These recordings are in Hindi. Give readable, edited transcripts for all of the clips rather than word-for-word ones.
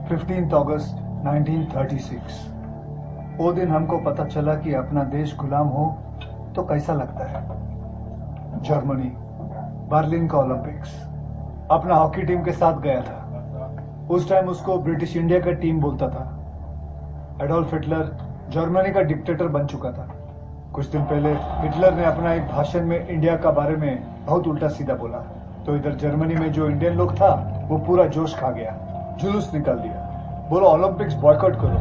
15 अगस्त 1936। वो दिन हमको पता चला कि अपना देश गुलाम हो तो कैसा लगता है। जर्मनी बर्लिन का ओलंपिक्स अपना हॉकी टीम के साथ गया था। उस टाइम उसको ब्रिटिश इंडिया का टीम बोलता था। एडोल्फ हिटलर जर्मनी का डिक्टेटर बन चुका था। कुछ दिन पहले हिटलर ने अपना एक भाषण में इंडिया का बारे में बहुत उल्टा सीधा बोला, तो इधर जर्मनी में जो इंडियन लोग था वो पूरा जोश खा गया, जुलूस निकाल दिया, बोलो ओलंपिक्स बॉयकॉट करो।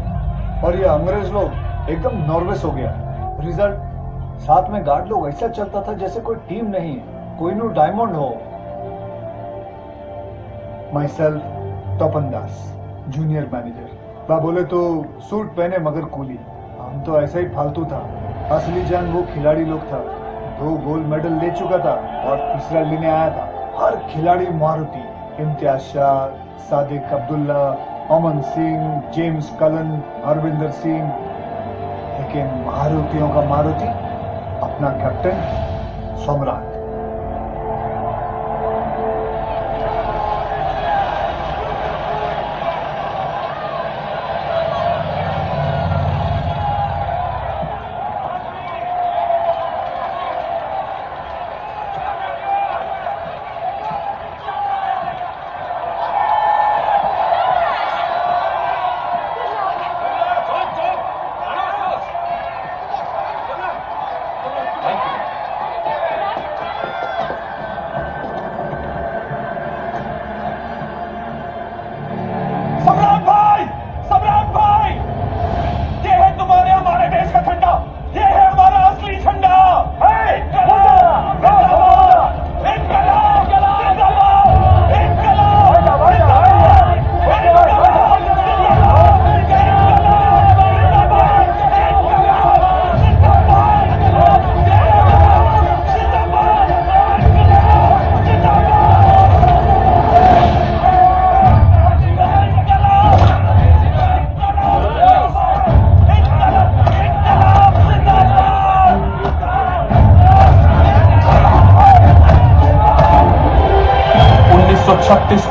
और ये अंग्रेज लोग एकदम नर्वस हो गया। रिजल्ट साथ में गार्ड लोग ऐसा चलता था जैसे कोई टीम नहीं, कोई नो डायमंड हो। My self Tapan Das, junior manager. बा बोले तो सूट पहने मगर कूली, हम तो ऐसा ही फालतू था। असली जान वो खिलाड़ी लोग था। 2 गोल्ड मेडल ले चुका था और तीसरा लेने आया था। हर खिलाड़ी मारुति, इम्तियाज शाह, सादिक अब्दुल्ला, अमन सिंह, जेम्स कलन, हरविंदर सिंह। लेकिन मारुतियों का मारुति अपना कैप्टन सम्राट।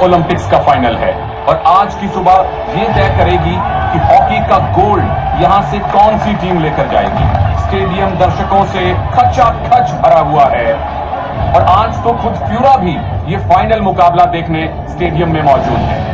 ओलंपिक्स का फाइनल है और आज की सुबह ये तय करेगी कि हॉकी का गोल्ड यहां से कौन सी टीम लेकर जाएगी। स्टेडियम दर्शकों से खचाखच भरा हुआ है और आज तो खुद फ्यूरा भी ये फाइनल मुकाबला देखने स्टेडियम में मौजूद है।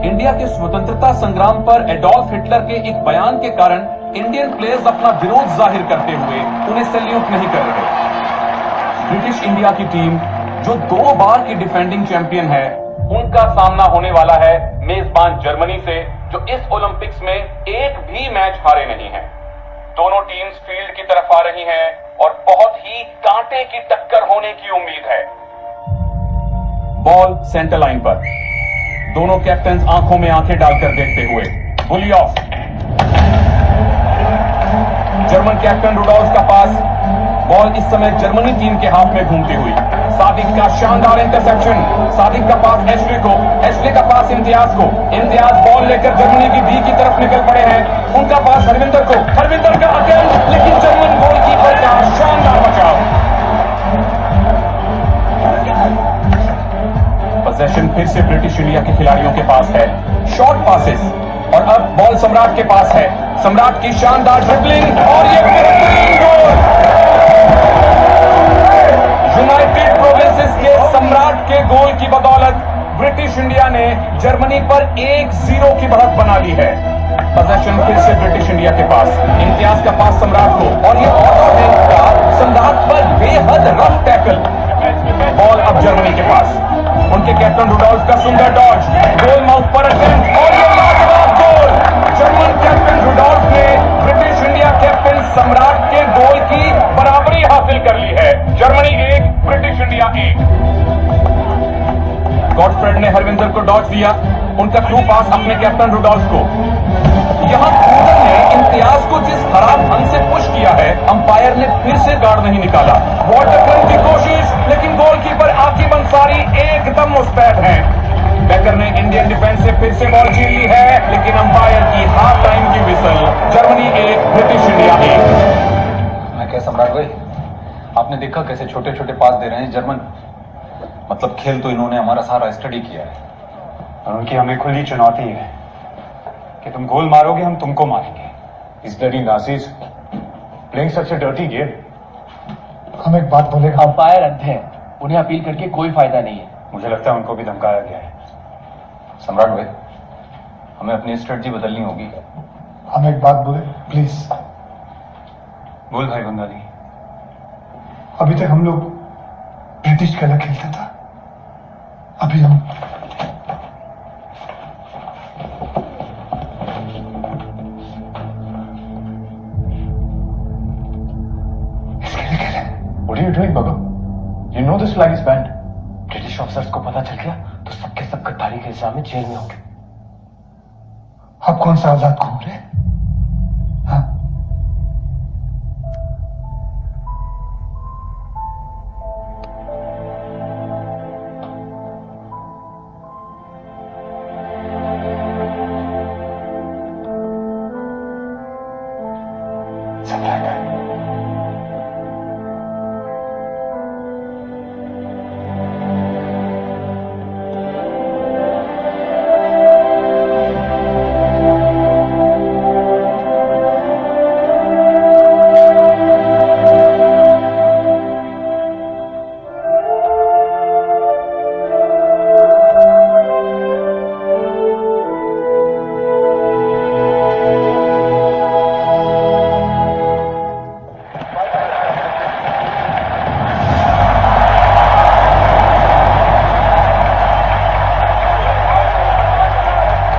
इंडिया के स्वतंत्रता संग्राम पर एडोल्फ हिटलर के एक बयान के कारण इंडियन प्लेयर्स अपना विरोध जाहिर करते हुए उन्हें सैल्यूट नहीं कर रहे। ब्रिटिश इंडिया की टीम जो 2 बार की डिफेंडिंग चैंपियन है, उनका सामना होने वाला है मेजबान जर्मनी से, जो इस ओलंपिक्स में एक भी मैच हारे नहीं है। दोनों टीम्स फील्ड की तरफ आ रही हैं और बहुत ही कांटे की टक्कर होने की उम्मीद है। बॉल सेंटर लाइन पर, दोनों कैप्टन आंखों में आंखें डालकर देखते हुए बुली ऑफ। जर्मन कैप्टन रुडोल्फ का पास, बॉल इस समय जर्मनी टीम के हाथ में घूमती हुई। सादिक का शानदार इंटरसेप्शन, सादिक का पास एशले को, एशले का पास इम्तियाज को। इम्तियाज बॉल लेकर जर्मनी की बी की तरफ निकल पड़े हैं। उनका पास हरविंदर को, हरविंदर का अटेम्प्ट, लेकिन जर्मन गोलकीपर का शानदार बचाव। पोजेशन फिर से ब्रिटिश इंडिया के खिलाड़ियों के पास है। शॉर्ट पासेस और अब बॉल सम्राट के पास है। सम्राट की शानदार ड्रिबलिंग और ये बेहतरीन गोल। यूनाइटेड प्रोविंसेस के सम्राट के गोल की बदौलत ब्रिटिश इंडिया ने जर्मनी पर 1-0 की बढ़त बना ली है। पोजेशन फिर से ब्रिटिश इंडिया के पास, इम्तियाज का पास सम्राट को और ये ऑटोमेटिक का सम्राट पर बेहद रफ टैकल। बॉल अब जर्मनी के पास, उनके कैप्टन रुडोल्फ का सुंदर डॉज, गोल माउथ पर अटेम्प्ट और ये लाजवाब गोल। जर्मन कैप्टन रुडोल्फ ने ब्रिटिश इंडिया कैप्टन सम्राट के गोल की बराबरी हासिल कर ली है। Germany 1, British India 1। गॉडफ्रेड ने हरविंदर को डॉज दिया, उनका थ्रू पास अपने कैप्टन रुडोल्फ को। यहां क्रूजर ने इम्तियाज को जिस खराब ढंग से पुश किया है, अंपायर ने फिर से गार्ड नहीं निकाला। वाटर रन की कोशिश, लेकिन गोलकीपर आकिब अंसारी एकदम मुस्तैद हैं। बेकर ने इंडियन डिफेंस से फिर से बॉल छीन ली है, लेकिन अंपायर की हाफ टाइम की विसल। Germany 1 British India 1। मैं क्या सम्राट भाई, आपने देखा कैसे छोटे छोटे पास दे रहे हैं जर्मन। मतलब खेल तो इन्होंने हमारा सारा स्टडी किया है और उनकी हमें खुली चुनौती है कि तुम गोल मारोगे, हम तुमको मारेंगे। इस ब्लडी नाजीज प्लेइंग सच ए डर्टी गेम। हम एक बात बोले, अंपायर अंधे हैं, उन्हें अपील करके कोई फायदा नहीं है। मुझे लगता है उनको भी धमकाया गया है। सम्राट भाई, हमें अपनी स्ट्रेटजी बदलनी होगी। हम एक बात बोले प्लीज। बोल भाई बंगाली। अभी तक हम लोग ब्रिटिश का अलग खेलता था, अभी हम What are you doing, Babu? You know this flag is banned. British officers को पता चल गया तो सबके सब गद्दारी के इल्जाम में जेल में होंगे। आप कौन सा आजाद घूम रहे हैं? हाँ?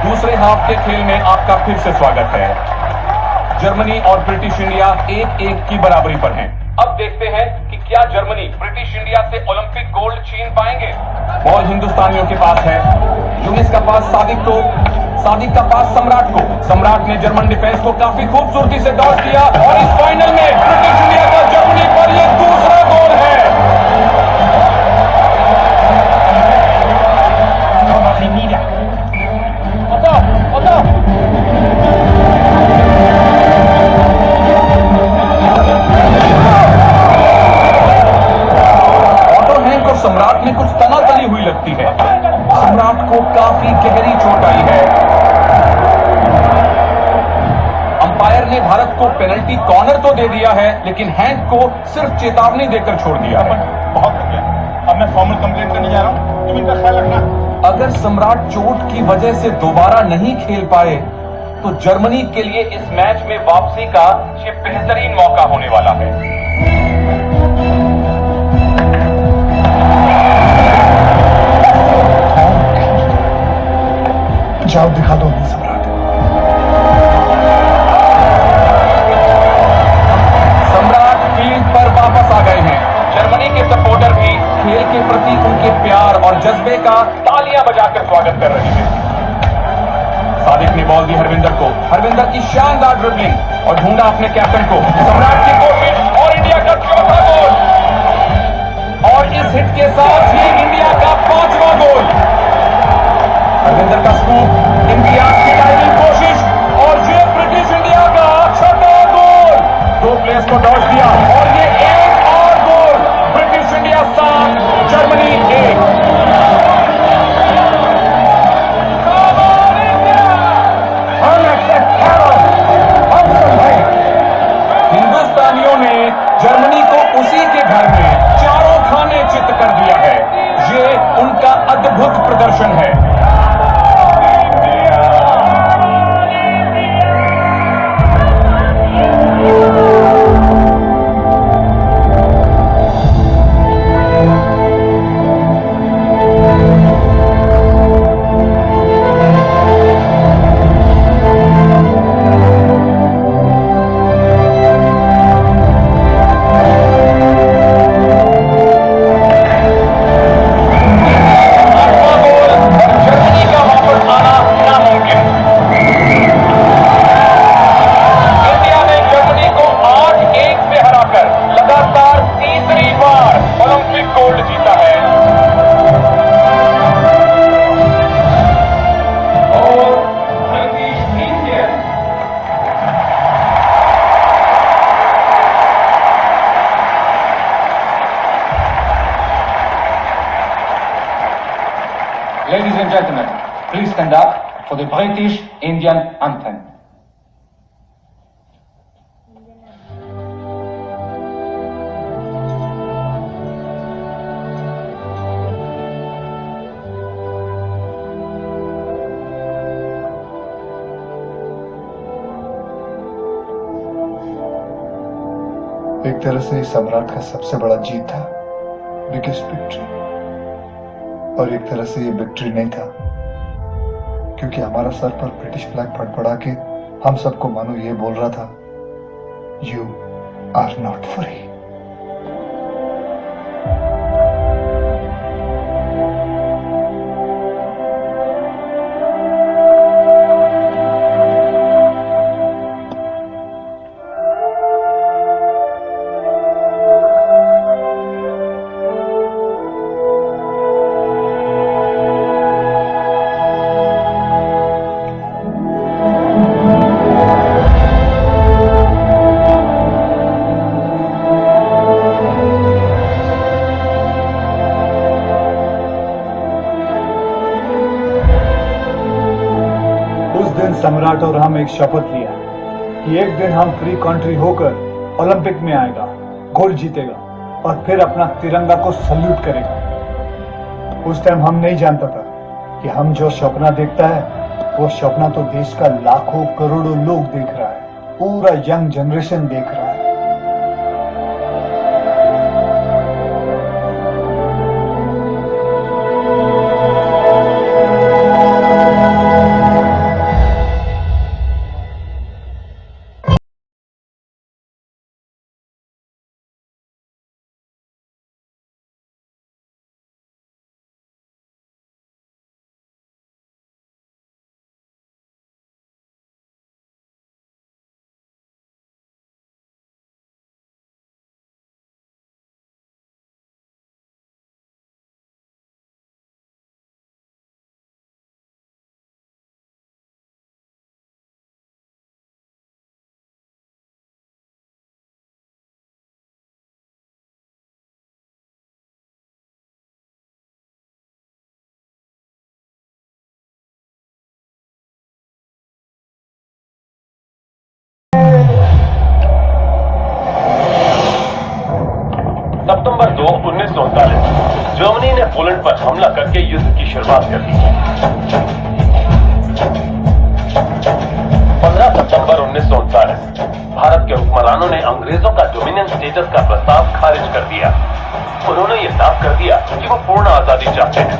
दूसरे हाफ के खेल में आपका फिर से स्वागत है। जर्मनी और ब्रिटिश इंडिया 1-1 की बराबरी पर हैं। अब देखते हैं कि क्या जर्मनी ब्रिटिश इंडिया से ओलंपिक गोल्ड छीन पाएंगे। बॉल हिंदुस्तानियों के पास है। यूनिस का पास सादिक को, सादिक का पास सम्राट को। सम्राट ने जर्मन डिफेंस को काफी खूबसूरती से डॉज किया और इस फाइनल में ब्रिटिश इंडिया का जर्मनी पर यह दूसरा गोल है। सम्राट में कुछ तनातनी हुई लगती है। सम्राट को काफी गहरी चोट आई है। अंपायर ने भारत को पेनल्टी कॉर्नर तो दे दिया है, लेकिन हैंक को सिर्फ चेतावनी देकर छोड़ दिया है। बहुत हो गया, अब मैं फॉर्मल कंप्लेंट करने जा रहा हूं, तुम इनका ख्याल रखना। अगर सम्राट चोट की वजह से दोबारा नहीं खेल पाए तो जर्मनी के लिए इस मैच में वापसी का ये बेहतरीन मौका होने वाला है। जाओ दिखा दो हमें सम्राट। सम्राट फील्ड पर वापस आ गए हैं। जर्मनी के सपोर्टर भी खेल के प्रति उनके प्यार और जज्बे का तालियां बजाकर स्वागत कर रहे हैं। सादिक ने बॉल दी हरविंदर को। हरविंदर की शानदार ड्रिबलिंग और ढूंढा अपने कैप्टन को। सम्राट की कोशिश और इंडिया का चौथा गोल और इस हिट के साथ ही इंडिया का 5वां गोल। हरविंदर का स्कूप, इम्तियाज की डाइविंग कोशिश और ये ब्रिटिश इंडिया का 6वां गोल। 2 प्लेयर्स को डॉज दिया और ये एक और गोल। British India 7, Germany 1। हिंदुस्तानियों ने जर्मनी को उसी के घर में चारों खाने चित कर दिया है। ये उनका अद्भुत प्रदर्शन है। Ladies and gentlemen, please stand up for the British Indian anthem. एक तरह से सम्राट का सबसे बड़ा जीत था, बिगेस्ट विक्ट्री। और एक तरह से ये विक्ट्री नहीं था, क्योंकि हमारा सर पर ब्रिटिश फ्लैग फड़फड़ा के हम सबको मानो ये बोल रहा था, यू आर नॉट फ्री। सम्राट और हम एक शपथ लिया कि एक दिन हम फ्री कंट्री होकर ओलंपिक में आएगा, गोल्ड जीतेगा और फिर अपना तिरंगा को सल्यूट करेगा। उस टाइम हम नहीं जानता था कि हम जो सपना देखता है वो सपना तो देश का लाखों करोड़ों लोग देख रहा है, पूरा यंग जनरेशन देख रहा है। सितंबर 2, 1939 जर्मनी ने पोलैंड पर हमला करके युद्ध की शुरुआत कर दी। 15 सितंबर 1939 भारत के हुक्मरानों ने अंग्रेजों का डोमिनियन स्टेटस का प्रस्ताव खारिज कर दिया। उन्होंने यह साफ कर दिया कि वो पूर्ण आजादी चाहते हैं।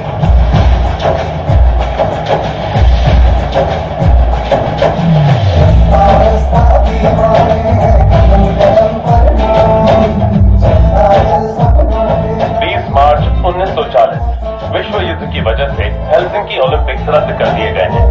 मार्च 1940 विश्व युद्ध की वजह से हेलसिंकी ओलंपिक्स रद्द कर दिए गए हैं।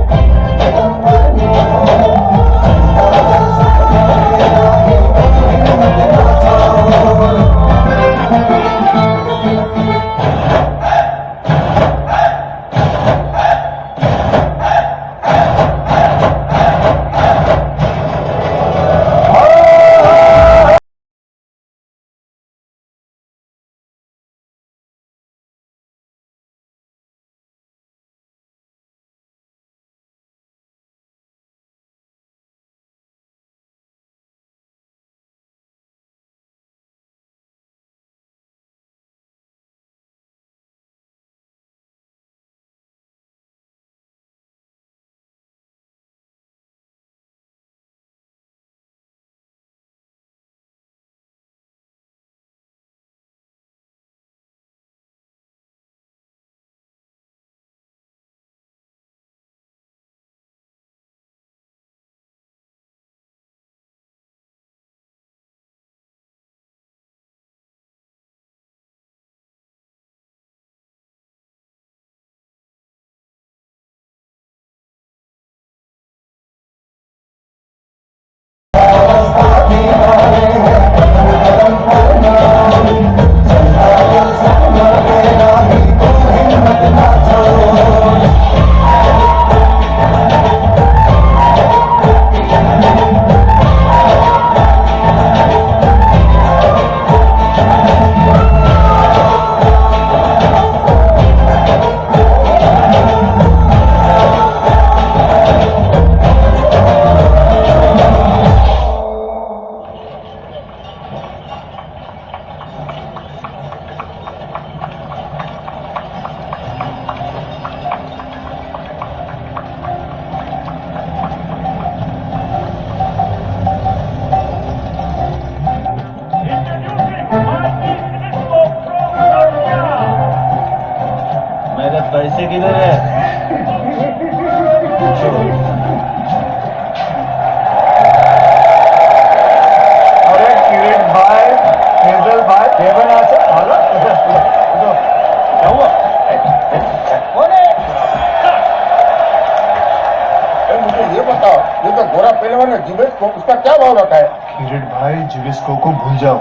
को उसका क्या भाव रखा है? किरीट भाई, जिविस्को को भूल जाओ,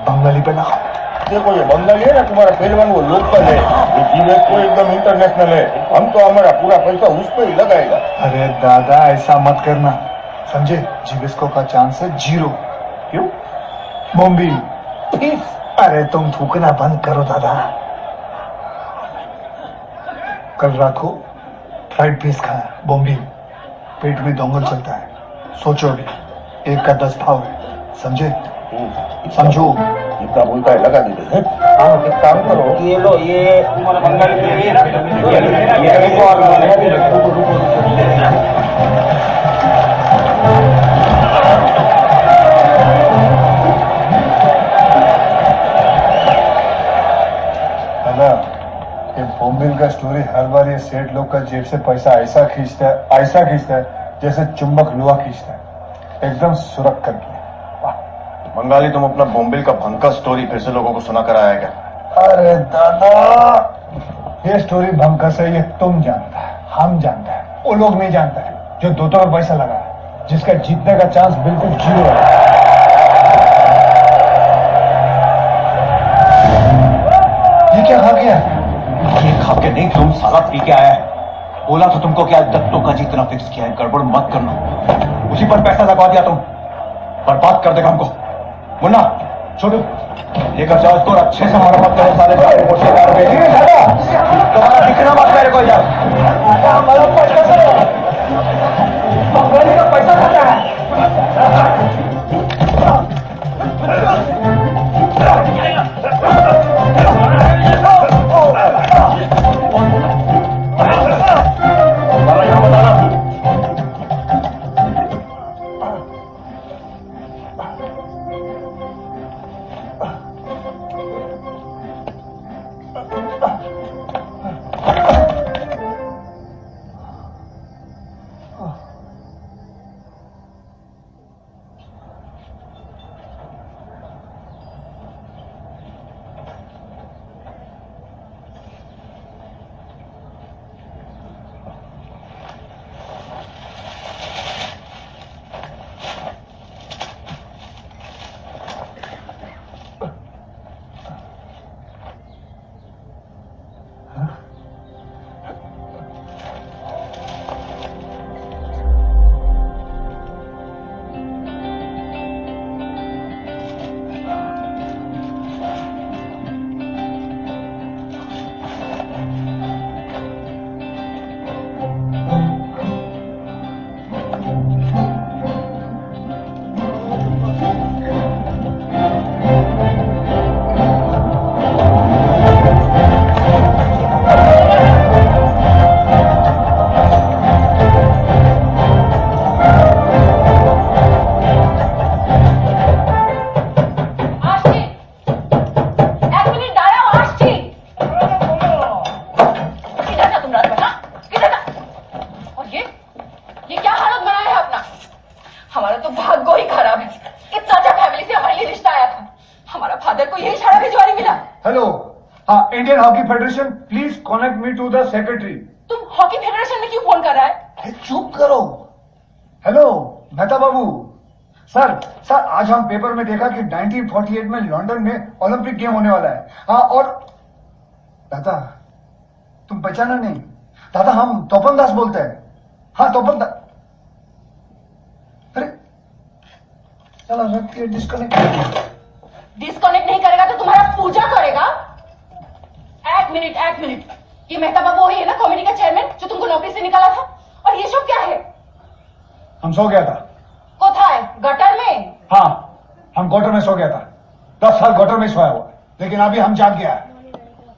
बंगाली पे लगाओ। देखो ये बंगाली है ना तुम्हारा पहलवान, वो लोकल है, ये जिवेस्को एकदम इंटरनेशनल है। हम तो हमारा पूरा पैसा उस पर ही लगाएगा। अरे दादा ऐसा मत करना, समझे? जिविस्को का चांस है 0। क्यों? बॉम्बी फीस। अरे तुम थूकना बंद करो दादा। कल रात को फ्राइड पीस खाया, बॉम्बी, पेट में दोंगल चलता है। सोचो अभी, 1 का 10 भाव है, समझे? समझो। जितना बोलता है लगा देते हैं। आप एक काम करो, ये लो, ये तुम्हारा बंगाली दादा, ये बॉम्बिल का स्टोरी हर बार ये सेठ लोग का जेब से पैसा ऐसा खींचता है जैसे चुंबक लोहा खींचता है, एकदम सुरख करके। बंगाली, तुम अपना बॉम्बिल का भंका स्टोरी फिर से लोगों को सुना कर आया क्या? अरे दादा, ये स्टोरी भंकस है, ये तुम जानता है, हम जानता है, वो लोग नहीं जानता है जो 2 में पैसा लगा है, जिसका जीतने का चांस बिल्कुल 0 है। ये क्या खा गया? ये खा के नहीं, तुम साला पी के आया है। बोला तो तुमको क्या 10 का जीतना फिक्स किया है, गड़बड़ मत करना। उसी पर पैसा लगा दिया तुम, बर्बाद कर देगा हमको। मुन्ना, छोटू, लेकर जाओ इसको और अच्छे से हमारा मत करो सारे मोर्चेदार में। तुम्हारा दिखना मत मेरे को यार। हमारा पैसा खाता है। Indian hockey federation, please connect me to the secretary. तुम हॉकी फेडरेशन में क्यों फोन कर रहा है? चुप करो। हेलो मेहता बाबू। सर आज हम पेपर में देखा कि 1948 में लंदन में ओलंपिक गेम होने वाला है। हाँ, और दादा तुम पहचाना नहीं? दादा हम तोपन दास बोलते हैं। हाँ तोपन दास। अरे चलो रखिए, डिस्कनेक्ट नहीं करेगा तो तुम्हारा पूजा करेगा। एक मिनट, ये मेहता बाबू वही है ना, कॉमेडी का चेयरमैन जो तुमको नौकरी से निकाला था? और ये सब क्या है? हम सो गया था। कोথায়? गटर में? हाँ, हम गटर में सो गया था। 10 साल गटर में सोया हुआ, लेकिन अभी हम जाग गया है।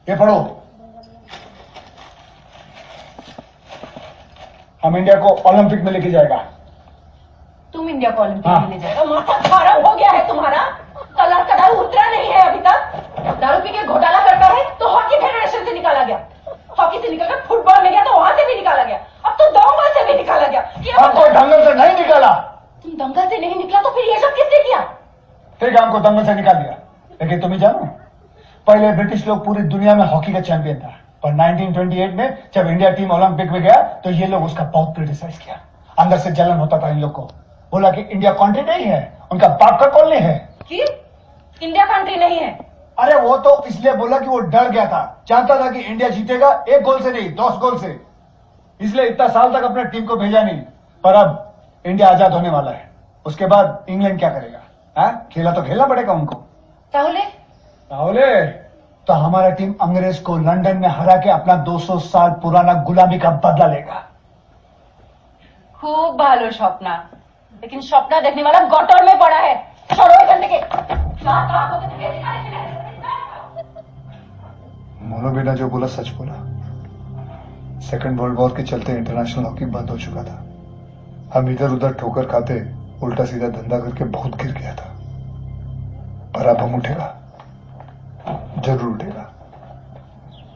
ये पढ़ो, हम इंडिया को ओलंपिक में लेके जाएगा। तुम इंडिया को ओलंपिक में ले जाएगा? माथा खराब हो गया है तुम्हारा? कलर का दारू उतरा नहीं है अभी तक। दारू पी के घोटाला करता है तो हॉकी फेडरेशन से निकाला गया, हॉकी से निकलकर फुटबॉल में गया तो वहां से भी निकाला गया, अब तो दंगल से भी निकाला गया। हमको दंगल से नहीं निकाला। तुम दंगल से नहीं निकला तो फिर ये सब किसने किया? ठीक है, हमको दंगल से निकाल दिया, लेकिन तुम ही जानो, पहले ब्रिटिश लोग पूरी दुनिया में हॉकी का चैंपियन था, पर 1928 में जब इंडिया टीम ओलंपिक में गया तो ये लोग उसका बहुत क्रिटिसाइज किया। अंदर से जलन होता था इन लोग को। बोला कि इंडिया कंट्री नहीं है, उनका बाप का कॉल नहीं है। कि इंडिया कंट्री नहीं है? अरे वो तो इसलिए बोला कि वो डर गया था, चाहता था कि इंडिया जीतेगा 1 गोल से नहीं 10 गोल से, इसलिए इतना साल तक अपने टीम को भेजा नहीं। पर अब इंडिया आजाद होने वाला है, उसके बाद इंग्लैंड क्या करेगा? खेला तो खेलना पड़ेगा उनको। ताहले तो हमारा टीम अंग्रेज को लंदन में हरा के अपना 200 साल पुराना गुलामी का बदला लेगा। खूब भालो स्वप्ना, लेकिन स्वप्ना देखने वाला गटर में पड़ा है। छोड़ो इधर के। मोनो बेटा जो बोला सच बोला। सेकंड वर्ल्ड वॉर के चलते इंटरनेशनल हॉकी बंद हो चुका था। हम इधर उधर ठोकर खाते, उल्टा सीधा धंधा करके बहुत गिर गया था। पर अब हम उठेगा, जरूर उठेगा।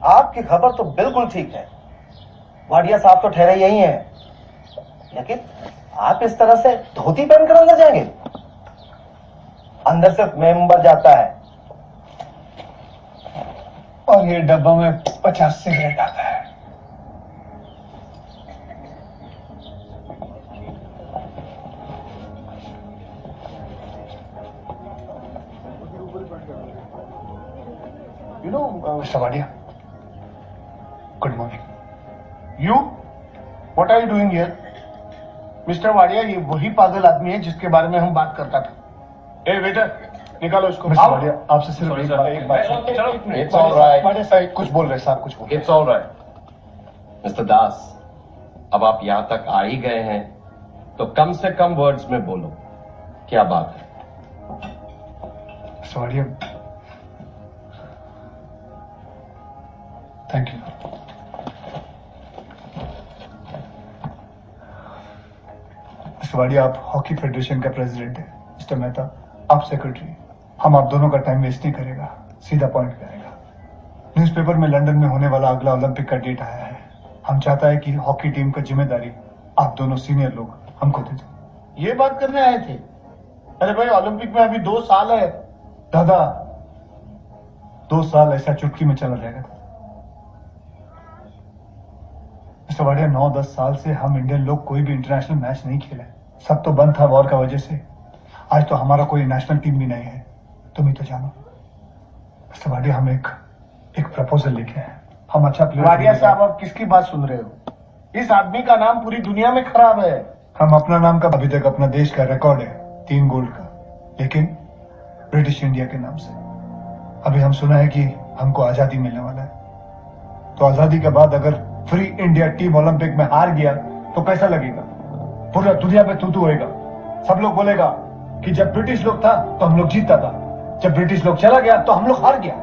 आपकी खबर तो बिल्कुल ठीक है, वाडिया साहब तो ठहरे यही हैं, लेकिन आप इस तरह से धोती पहनकर अंदर जाएंगे? अंदर सिर्फ मेंबर जाता है और ये डब्बा में 50 सिगरेट आता है। You know, Mr. Wadia, good morning. You? What are you doing here? Mister Wadia, ये वही पागल आदमी है जिसके बारे में हम बात करता था। ए वेटर, निकालो इसको। मिस्टर वाडिया, आपसे सिर्फ एक बात। It's all right. वाडिया साहब कुछ बोल रहे, साहब कुछ बोल रहे। It's all right. मिस्टर दास, अब आप यहां तक आ ही गए हैं तो कम से कम वर्ड्स में बोलो, क्या बात है? Mister Wadia, thank you. Mister Wadia, आप हॉकी फेडरेशन का प्रेसिडेंट है, मिस्टर मेहता आप सेक्रेटरी। हम आप दोनों का टाइम वेस्ट नहीं करेगा, सीधा पॉइंट पे आएगा। न्यूज़पेपर में लंदन में होने वाला अगला ओलंपिक का डेट आया है। हम चाहता है कि हॉकी टीम का जिम्मेदारी आप दोनों सीनियर लोग हमको दे दो। ये बात करने आए थे? अरे भाई, ओलंपिक में अभी 2 साल है। दादा, 2 साल ऐसा चुटकी में चला जाएगा। मिस्टर वाडिया, 9-10 साल से हम इंडियन लोग कोई भी इंटरनेशनल मैच नहीं खेले, सब तो बंद था वॉर का वजह से। आज तो हमारा कोई नेशनल टीम भी नहीं है, तुम ही तो जानो। मिस्टर वाडिया, हम एक प्रपोजल लेके आए। हम अच्छा प्लेयर। वाडिया साहब, आप किसकी बात सुन रहे हो? इस आदमी का नाम पूरी दुनिया में खराब है। हम अपना नाम का अभी तक अपना देश का रिकॉर्ड है 3 गोल्ड का, लेकिन ब्रिटिश इंडिया के नाम से। अभी हम सुना है कि हमको आजादी मिलने वाला है, तो आजादी के बाद अगर फ्री इंडिया टीम ओलंपिक में हार गया तो कैसा लगेगा? पूरा दुनिया में तू होएगा। सब लोग बोलेगा कि जब ब्रिटिश लोग था तो हम लोग जीता था, जब ब्रिटिश लोग चला गया तो हम लोग हार गया।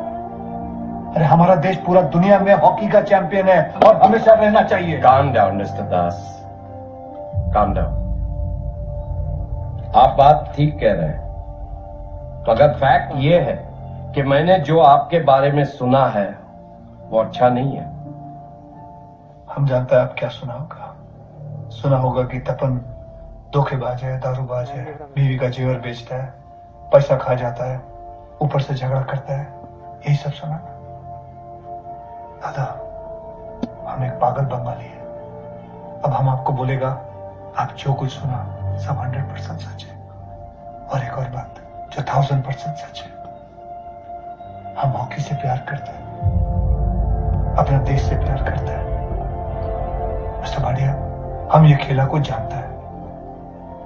अरे हमारा देश पूरा दुनिया में हॉकी का चैंपियन है और हमेशा रहना चाहिए। Calm down, मिस्टर दास, calm down. आप बात ठीक कह रहे हैं, मगर फैक्ट ये है कि मैंने जो आपके बारे में सुना है वो अच्छा नहीं है। हम जानते हैं आप क्या सुना होगा। सुना होगा कि तपन धोखेबाज है, दारूबाज है, बीवी का जेवर बेचता है, पैसा खा जाता है, ऊपर से झगड़ा करता है, यही सब सुना ना? दादा, हम एक पागल बंगाली है। अब हम आपको बोलेगा आप जो कुछ सुना सब 100% सच है। और एक और बात जो 1000% सच है, हम हॉकी से प्यार करते हैं, अपना देश से प्यार करते हैं। मिस्टर वाडिया, हम ये खेला को जानता है।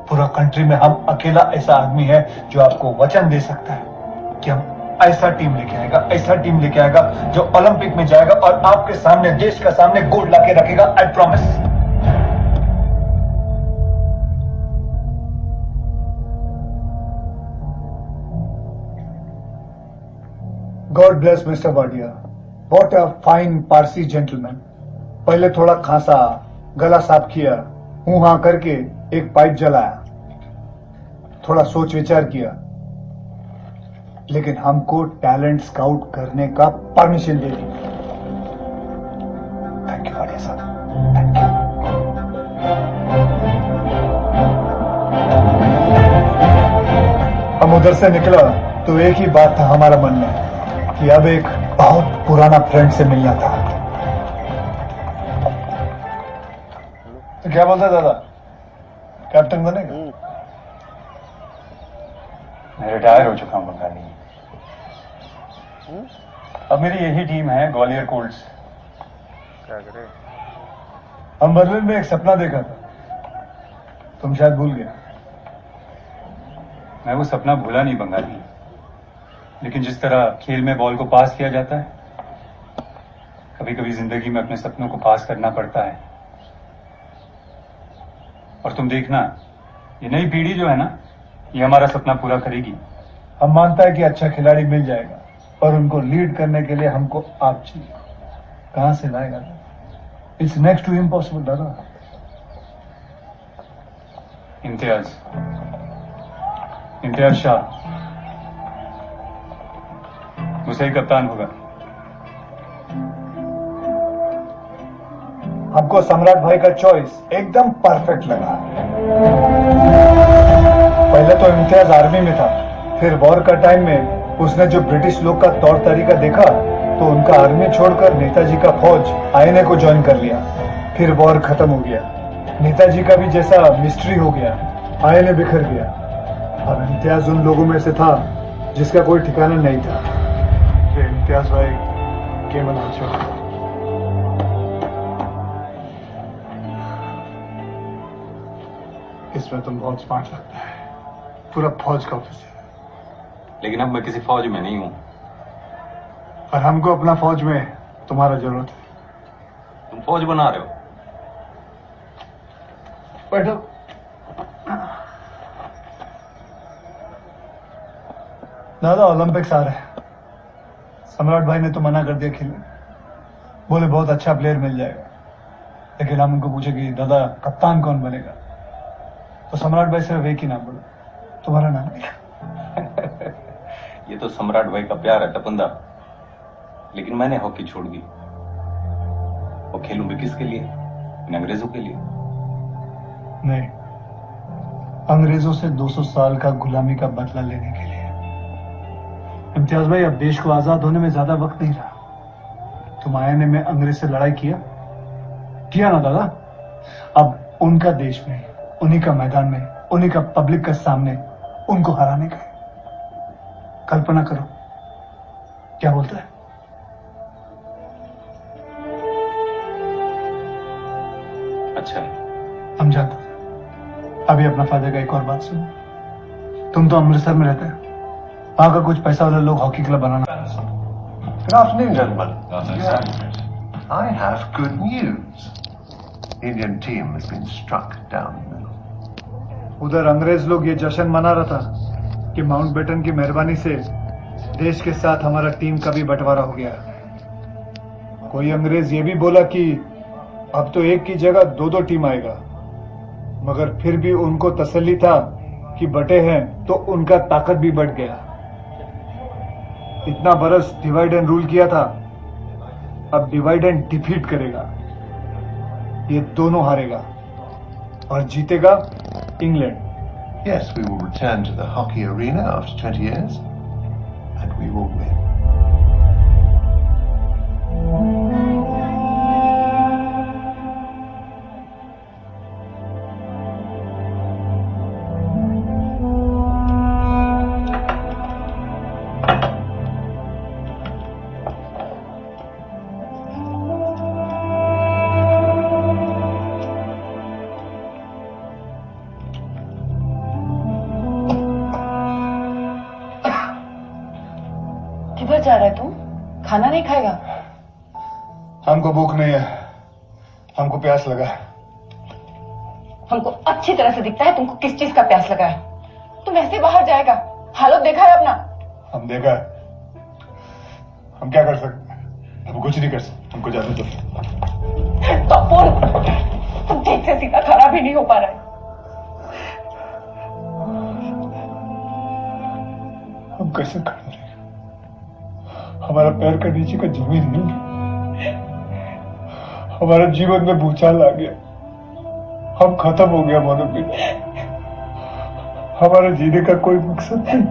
पूरा कंट्री में हम अकेला ऐसा आदमी है जो आपको वचन दे सकता है कि हम ऐसा टीम लेके आएगा जो ओलंपिक में जाएगा और आपके सामने, देश का सामने गोल्ड लाके रखेगा। I promise. God bless mister Wadia, what a fine Parsi gentleman. पहले थोड़ा खांसा, गला साफ किया, हूं हां करके एक पाइप जलाया, थोड़ा सोच विचार किया, लेकिन हमको टैलेंट स्काउट करने का permission they the. Thank you Wadia साहब, थैंक यू। हम उधर से निकला तो एक ही बात था हमारा मन में कि अब एक बहुत पुराना फ्रेंड से मिलना था। तो क्या बोलता दादा? कैप्टन बनेगा? मैं रिटायर हो चुका हूं बंगाली। अब मेरी यही टीम है, ग्वालियर कोल्ट्स। क्या करे? हम बर्लिन में एक सपना देखा था, तुम शायद भूल गए। मैं वो सपना भूला नहीं बंगाली, लेकिन जिस तरह खेल में बॉल को पास किया जाता है, कभी कभी जिंदगी में अपने सपनों को पास करना पड़ता है। और तुम देखना, ये नई पीढ़ी जो है ना, ये हमारा सपना पूरा करेगी। हम मानता है कि अच्छा खिलाड़ी मिल जाएगा, पर उनको लीड करने के लिए हमको आप चाहिए। कहां से लाएगा? इट्स नेक्स्ट टू इम्पॉसिबल दादा। इम्तियाज शाह उसे ही कप्तान होगा। हमको सम्राट भाई का चॉइस एकदम परफेक्ट लगा। पहले तो इम्तियाज आर्मी में था, फिर वॉर का टाइम में उसने जो ब्रिटिश लोग का तौर तरीका देखा तो उनका आर्मी छोड़कर नेताजी का फौज आईएनए को ज्वाइन कर लिया। फिर वॉर खत्म हो गया, नेताजी का भी जैसा मिस्ट्री हो गया, आईएनए बिखर गया। अब इम्तियाज उन लोगों में से था जिसका कोई ठिकाना नहीं था। ये इम्तियाज भाई केवल अच्छा। इसमें तुम बहुत स्मार्ट लगता है, पूरा फौज का ऑफिसर। लेकिन अब मैं किसी फौज में नहीं हूं, और हमको अपना फौज में तुम्हारा जरूरत है। तुम फौज बना रहे हो। बैठो। दादा ओलंपिक्स आ रहे हैं, सम्राट भाई ने तो मना कर दिया खेलने, बोले बहुत अच्छा प्लेयर मिल जाएगा। लेकिन हम उनको पूछे कि दादा कप्तान कौन बनेगा, तो सम्राट भाई सिर्फ एक ही नाम बोला, तुम्हारा नाम नहीं। ये तो सम्राट भाई का प्यार है तपंदा, लेकिन मैंने हॉकी छोड़ दी। वो खेलूं भी किसके लिए? इन अंग्रेजों के लिए नहीं, अंग्रेजों से 200 साल का गुलामी का बदला लेने के लिए। इम्तियाज भाई, अब देश को आजाद होने में ज्यादा वक्त नहीं रहा। तुम आईएनए में अंग्रेज से लड़ाई किया ना दादा? अब उनका देश में, उन्हीं का मैदान में, उन्हीं का पब्लिक के सामने उनको हराने का है। कल्पना करो, क्या बोलता है? अच्छा, हम जानते। अभी अपना फायदे का एक और बात सुनो। तुम तो अमृतसर में रहते हो, वहां का कुछ पैसा वाले लोग hockey club banana. Good afternoon, gentlemen. I have good news. Indian team has been struck down the middle. उधर अंग्रेज लोग ये जश्न मना रहा था कि माउंटबेटन की मेहरबानी से देश के साथ हमारा टीम का भी बंटवारा हो गया। कोई अंग्रेज ये भी बोला कि अब तो एक की जगह 2-2 टीम आएगा, मगर फिर भी उनको तसल्ली था कि बटे हैं तो उनका ताकत भी बढ़ गया। इतना बरस डिवाइड एंड रूल किया था, अब डिवाइड एंड डिफीट करेगा। ये दोनों हारेगा और जीतेगा England. Yes, we will return to the hockey arena after 20 years and we will win. किधर जा रहा है तुम? खाना नहीं खाएगा? हमको भूख नहीं है, हमको प्यास लगा है। हमको अच्छी तरह से दिखता है तुमको किस चीज का प्यास लगा है। तुम ऐसे बाहर जाएगा? हालत देखा है अपना? हम देखा है, हम क्या कर सकते हैं? हम कुछ नहीं कर सकते, हमको जाने दो। तुम ठीक से सीधा खड़ा भी नहीं हो पा रहा है। हम कैसे खड़े रहेंगे? हमारा पैर का नीचे का जमीन नहीं, हमारा जीवन में भूचाल आ गया। हम खत्म हो गया मनोपीड़ा, हमारा जीने का कोई मकसद नहीं।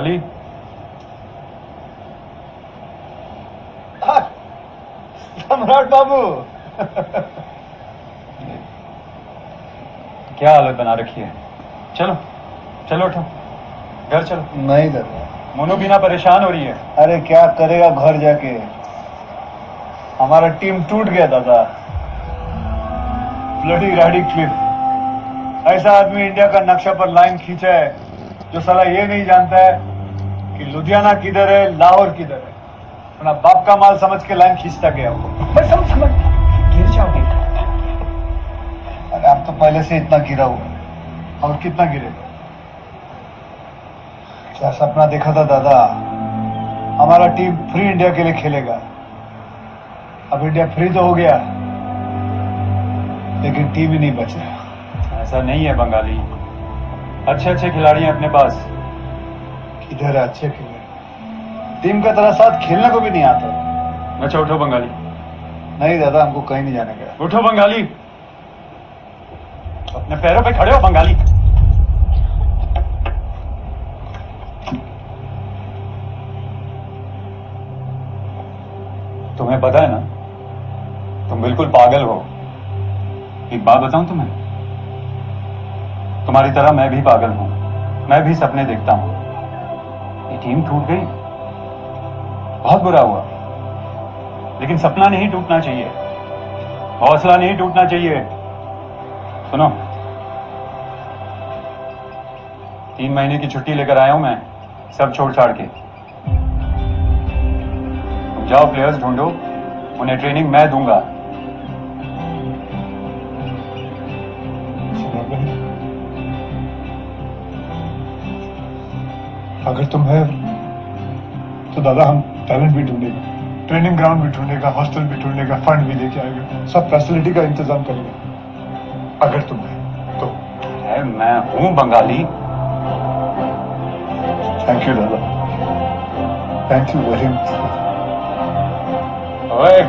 बंगाली। सम्राट बाबू। क्या हालत बना रखी है। चलो चलो उठो, घर चलो। नहीं दादा, मोनू बिना परेशान हो रही है। अरे क्या करेगा घर जाके, हमारा टीम टूट गया दादा। ब्लडी राडी क्लिफ, ऐसा आदमी इंडिया का नक्शा पर लाइन खींचा है जो साला ये नहीं जानता है कि लुधियाना किधर है, लाहौर किधर है। अपना बाप का माल समझ के लाइन खींचता गया वो। समझ गिर जाओगे। अरे आप तो पहले से इतना गिरा हुआ, और कितना गिरेगा। क्या सपना देखा था दादा, हमारा टीम फ्री इंडिया के लिए खेलेगा। अब इंडिया फ्री तो हो गया, लेकिन टीम ही नहीं बच रहा। ऐसा नहीं है बंगाली, अच्छे अच्छे खिलाड़ी हैं अपने पास। किधर है अच्छे खिलाड़ी, टीम का तरह साथ खेलने को भी नहीं आता। अच्छा उठो बंगाली। नहीं दादा, हमको कहीं नहीं जाने का। उठो बंगाली, अपने पैरों पे खड़े हो बंगाली। तुम्हें पता है ना, तुम बिल्कुल पागल हो। एक बात बताऊं तुम्हें, तुम्हारी तरह मैं भी पागल हूं, मैं भी सपने देखता हूं। ये टीम टूट गई, बहुत बुरा हुआ, लेकिन सपना नहीं टूटना चाहिए, हौसला नहीं टूटना चाहिए। सुनो, 3 महीने की छुट्टी लेकर आया हूं मैं, सब छोड़ छाड़ के। तुम जाओ, प्लेयर्स ढूंढो, उन्हें ट्रेनिंग मैं दूंगा। अगर तुम है तो दादा हम टैलेंट भी ढूंढेगा, ट्रेनिंग ग्राउंड भी ढूंढेगा, हॉस्टल भी ढूंढेगा, फंड भी लेके आएगा, सब फैसिलिटी का इंतजाम करेगा। अगर तुम है तो। मैं हूं बंगाली। थैंक यू दादा, थैंक यू वेरी मच। ओए,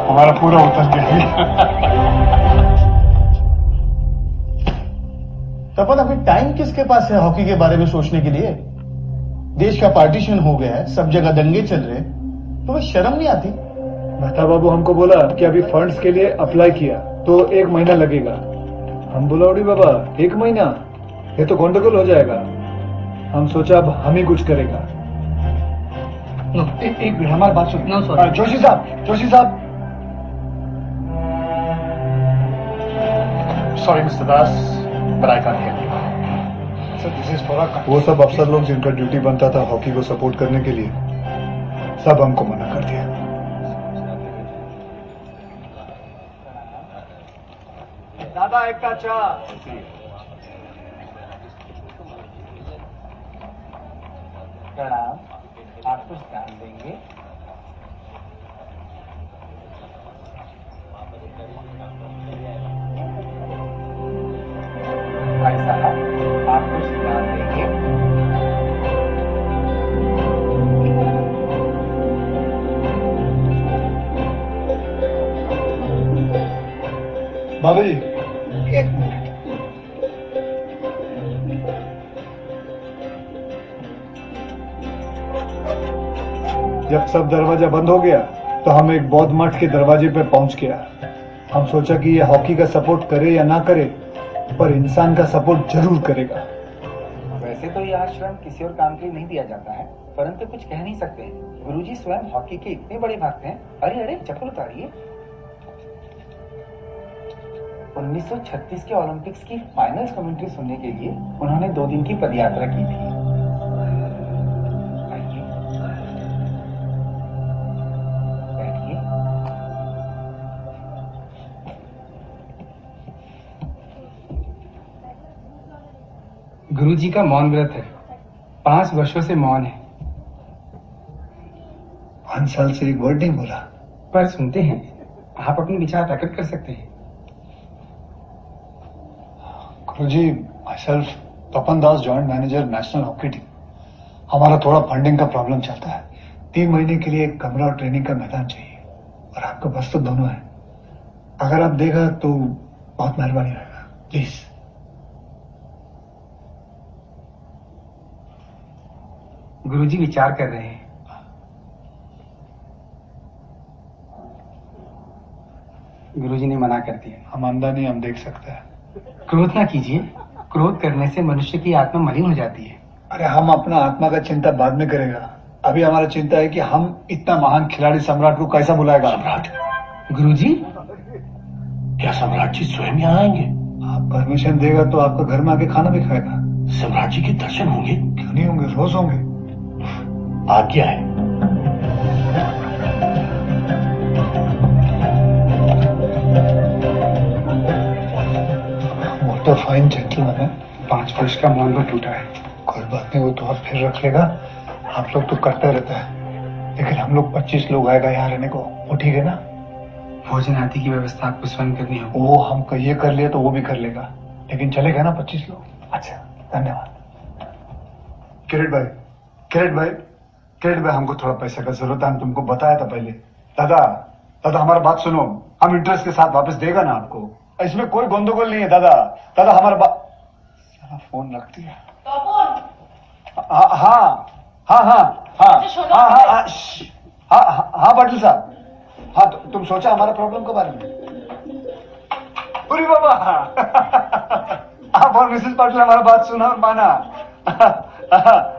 हमारा पूरा उतर गया। तपन, अभी टाइम किसके पास है हॉकी के बारे में सोचने के लिए? देश का पार्टीशन हो गया है, सब जगह दंगे चल रहे, तुम्हें शर्म नहीं आती? मेहता बाबू हमको बोला कि अभी फंड्स के लिए अप्लाई किया तो 1 महीना लगेगा। हम बोला उड़ी बाबा 1 महीना, ये तो गंडगोल हो जाएगा। हम सोचा अब हम ही कुछ करेगा। एक मिनट, हमारी बात सुनना। जोशी साहब। Sorry mister Das, but I can't help you. वो सब अफसर लोग जिनका ड्यूटी बनता था हॉकी को सपोर्ट करने के लिए, सब हमको मना कर दिया। दादा एक का चाय। प्रणाम, आप कुछ ध्यान देंगे? भाई साहब, आप कुछ ध्यान देंगे? बाबा जी 1 मिनट। जब सब दरवाजा बंद हो गया तो हम एक बौद्ध मठ के दरवाजे पे पहुंच गया। हम सोचा कि ये हॉकी का सपोर्ट करे या ना करे, पर इंसान का सपोर्ट जरूर करेगा। वैसे तो यह आश्रम किसी और काम के लिए नहीं दिया जाता है, परंतु कुछ कह नहीं सकते। गुरुजी स्वयं हॉकी के इतने बड़े भक्त हैं। अरे अरे, चप्पल उतारिए। 1936 के ओलंपिक्स की फाइनल्स कमेंट्री सुनने के लिए उन्होंने 2 दिन की पदयात्रा की थी। गुरुजी का मौन व्रत है, 5 वर्षों से मौन है। 5 साल से एक वर्ड नहीं बोला। पर सुनते हैं, आप अपने विचार प्रकट कर सकते हैं। Guruji, myself Tapan Das, joint manager national hockey team. हमारा थोड़ा फंडिंग का प्रॉब्लम चलता है। 3 महीने के लिए एक कमरा और ट्रेनिंग का मैदान चाहिए, और आपके पास तो दोनों है। अगर आप देगा तो बहुत मेहरबानी रहेगा, प्लीज। गुरुजी विचार कर रहे हैं। गुरुजी ने मना कर दिया। हम अंधा नहीं, हम देख सकते हैं। क्रोध ना कीजिए, क्रोध करने से मनुष्य की आत्मा मलिन हो जाती है। अरे हम अपना आत्मा का चिंता बाद में करेगा, अभी हमारा चिंता है कि हम इतना महान खिलाड़ी सम्राट को कैसा बुलाएगा। सम्राट? गुरुजी? क्या सम्राट जी स्वयं यहाँ आएंगे? आप परमिशन देगा तो आपका घर में आके खाना भी खाएगा। सम्राट जी के दर्शन होंगे? क्यों नहीं होंगे, रोज होंगे। आज्ञा है। वो तो फाइन जेंटलमैन है। 5 वर्ष का मौन पर टूटा है। कोई बात नहीं, वो तो आप फिर रख लेगा। आप लोग तो करते रहता है, लेकिन हम लोग 25 लोग आएगा यहाँ रहने को, वो ठीक है ना? भोजन आदि की व्यवस्था आपको स्वयं करनी होगी। वो हम ये कर लिए तो वो भी कर लेगा, लेकिन चलेगा ना 25 लोग? अच्छा, धन्यवाद। किरीट भाई, हमको थोड़ा पैसे का जरूरत है, हम तुमको बताया था पहले। दादा हमारा बात सुनो, हम इंटरेस्ट के साथ वापस देगा ना आपको, इसमें कोई गंदगोल नहीं है। दादा हमारा बात। फोन रख दिया। हाँ पाटिल साहब, हाँ तुम सोचा हमारा प्रॉब्लम के बारे में? अरे बाबा आप और मिसेस पाटिल हमारा बात सुना और माना।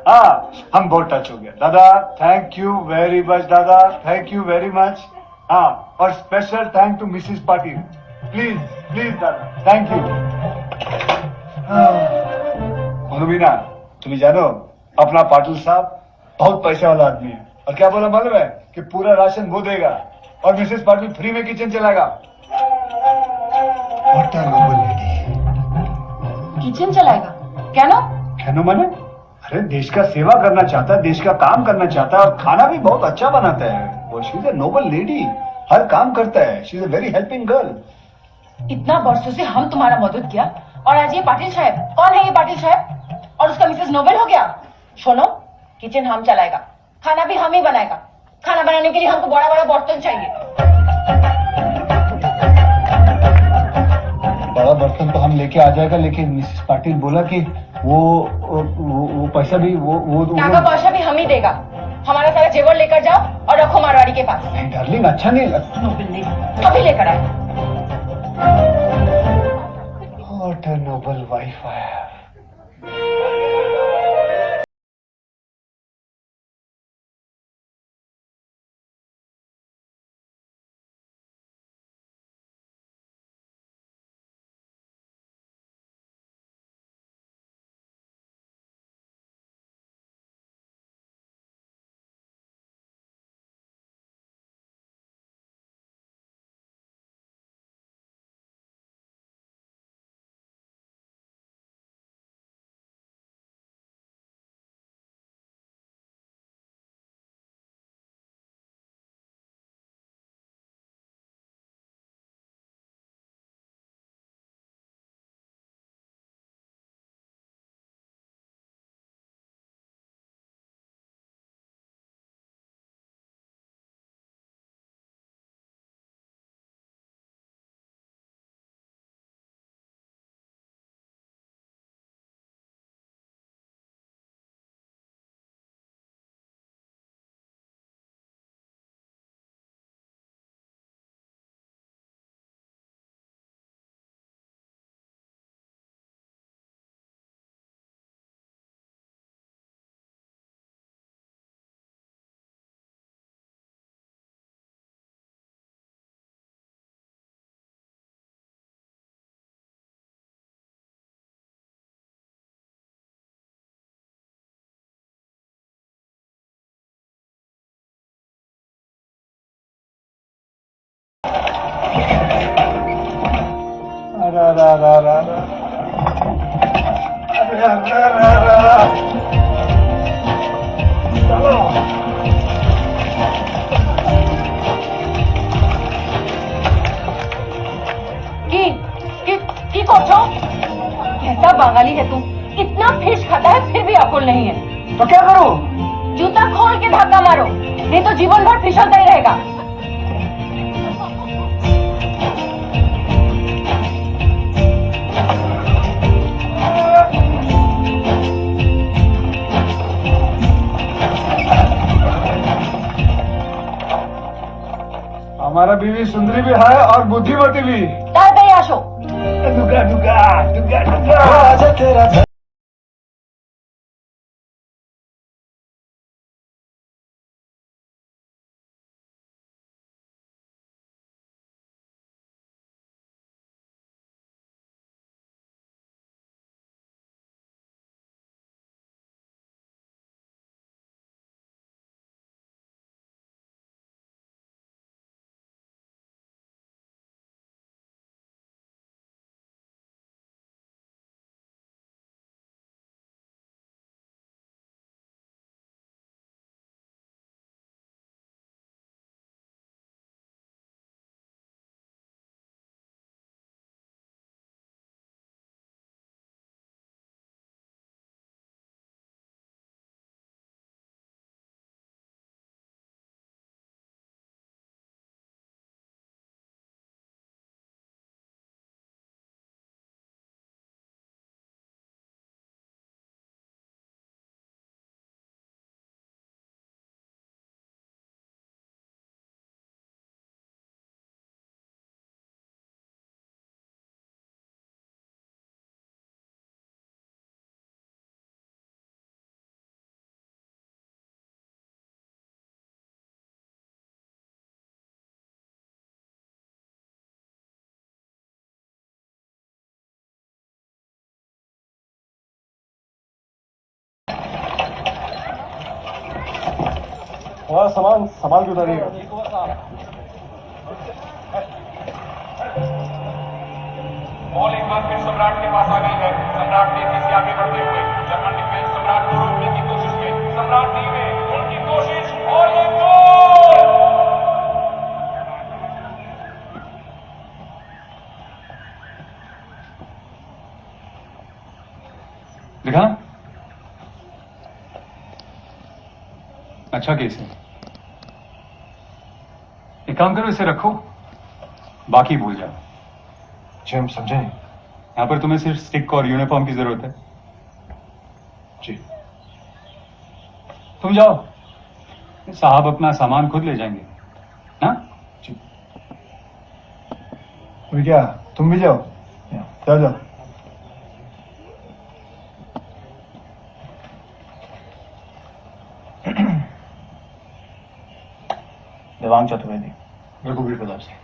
हाँ, हम बहुत टच हो गया दादा। थैंक यू वेरी मच दादा, थैंक यू वेरी मच। हाँ, और special thank to Mrs Patil. Please दादा, थैंक यू। मीना, तुम्हें जानो अपना पाटिल साहब बहुत पैसे वाला आदमी है, और क्या बोला मालूम है कि पूरा राशन वो देगा और मिसेस पाटिल फ्री में किचन चलाएगा। किचन चलाएगा? क्या माने? अरे देश का सेवा करना चाहता है, देश का काम करना चाहता है, और खाना भी बहुत अच्छा बनाता है। वो she is a noble lady, हर काम करता है। She is a very helping girl. इतना वर्षों से हम तुम्हारा मदद किया, और आज ये पाटिल साहब, कौन है ये पाटिल साहब? और उसका मिसेस नोबेल हो गया। सुनो, किचन हम चलाएगा, खाना भी हम ही बनाएगा। खाना बनाने के लिए हमको बड़ा बड़ा बर्तन चाहिए। बड़ा बर्तन तो हम लेके आ जाएगा, लेकिन मिसेस पाटिल बोला कि वो पैसा भी वो टाका पैसा भी हम ही देगा। हमारा सारा जेवर लेकर जाओ और रखो मारवाड़ी के पास। नहीं डार्लिंग, अच्छा नहीं लगता। नोबेल नहीं, अभी लेकर आए। What a noble wife I have. कैसा बांगाली है तुम, इतना फिश खाता है फिर भी अकुल नहीं है। तो क्या करूं? जूता खोल के धक्का मारो, नहीं तो जीवन भर फिसलता ही रहेगा। हमारा बीवी सुंदरी भी है और बुद्धिमती भी। आशो दुगा दुगा दुगा दुगा तेरा वहाँ सामान संभाल के उतारिएगा। बॉल एक बार फिर सम्राट के पास आ गई है। सम्राट तेजी से आगे बढ़ते हुए जर्मन डिफेंस सम्राट को रोकने की कोशिश में। सम्राट धीमे उनकी कोशिश और ये गोल। देखा ना, अच्छा केस है। एक काम करो, इसे रखो, बाकी भूल जाओ। जी हम समझे। यहां पर तुम्हें सिर्फ स्टिक और यूनिफॉर्म की जरूरत है। जी तुम जाओ, साहब अपना सामान खुद ले जाएंगे ना। जी क्या तुम भी जाओ? जाओ जाओ। दिवांग चतुर्वेदी। रघुवीर प्रताप सिंह।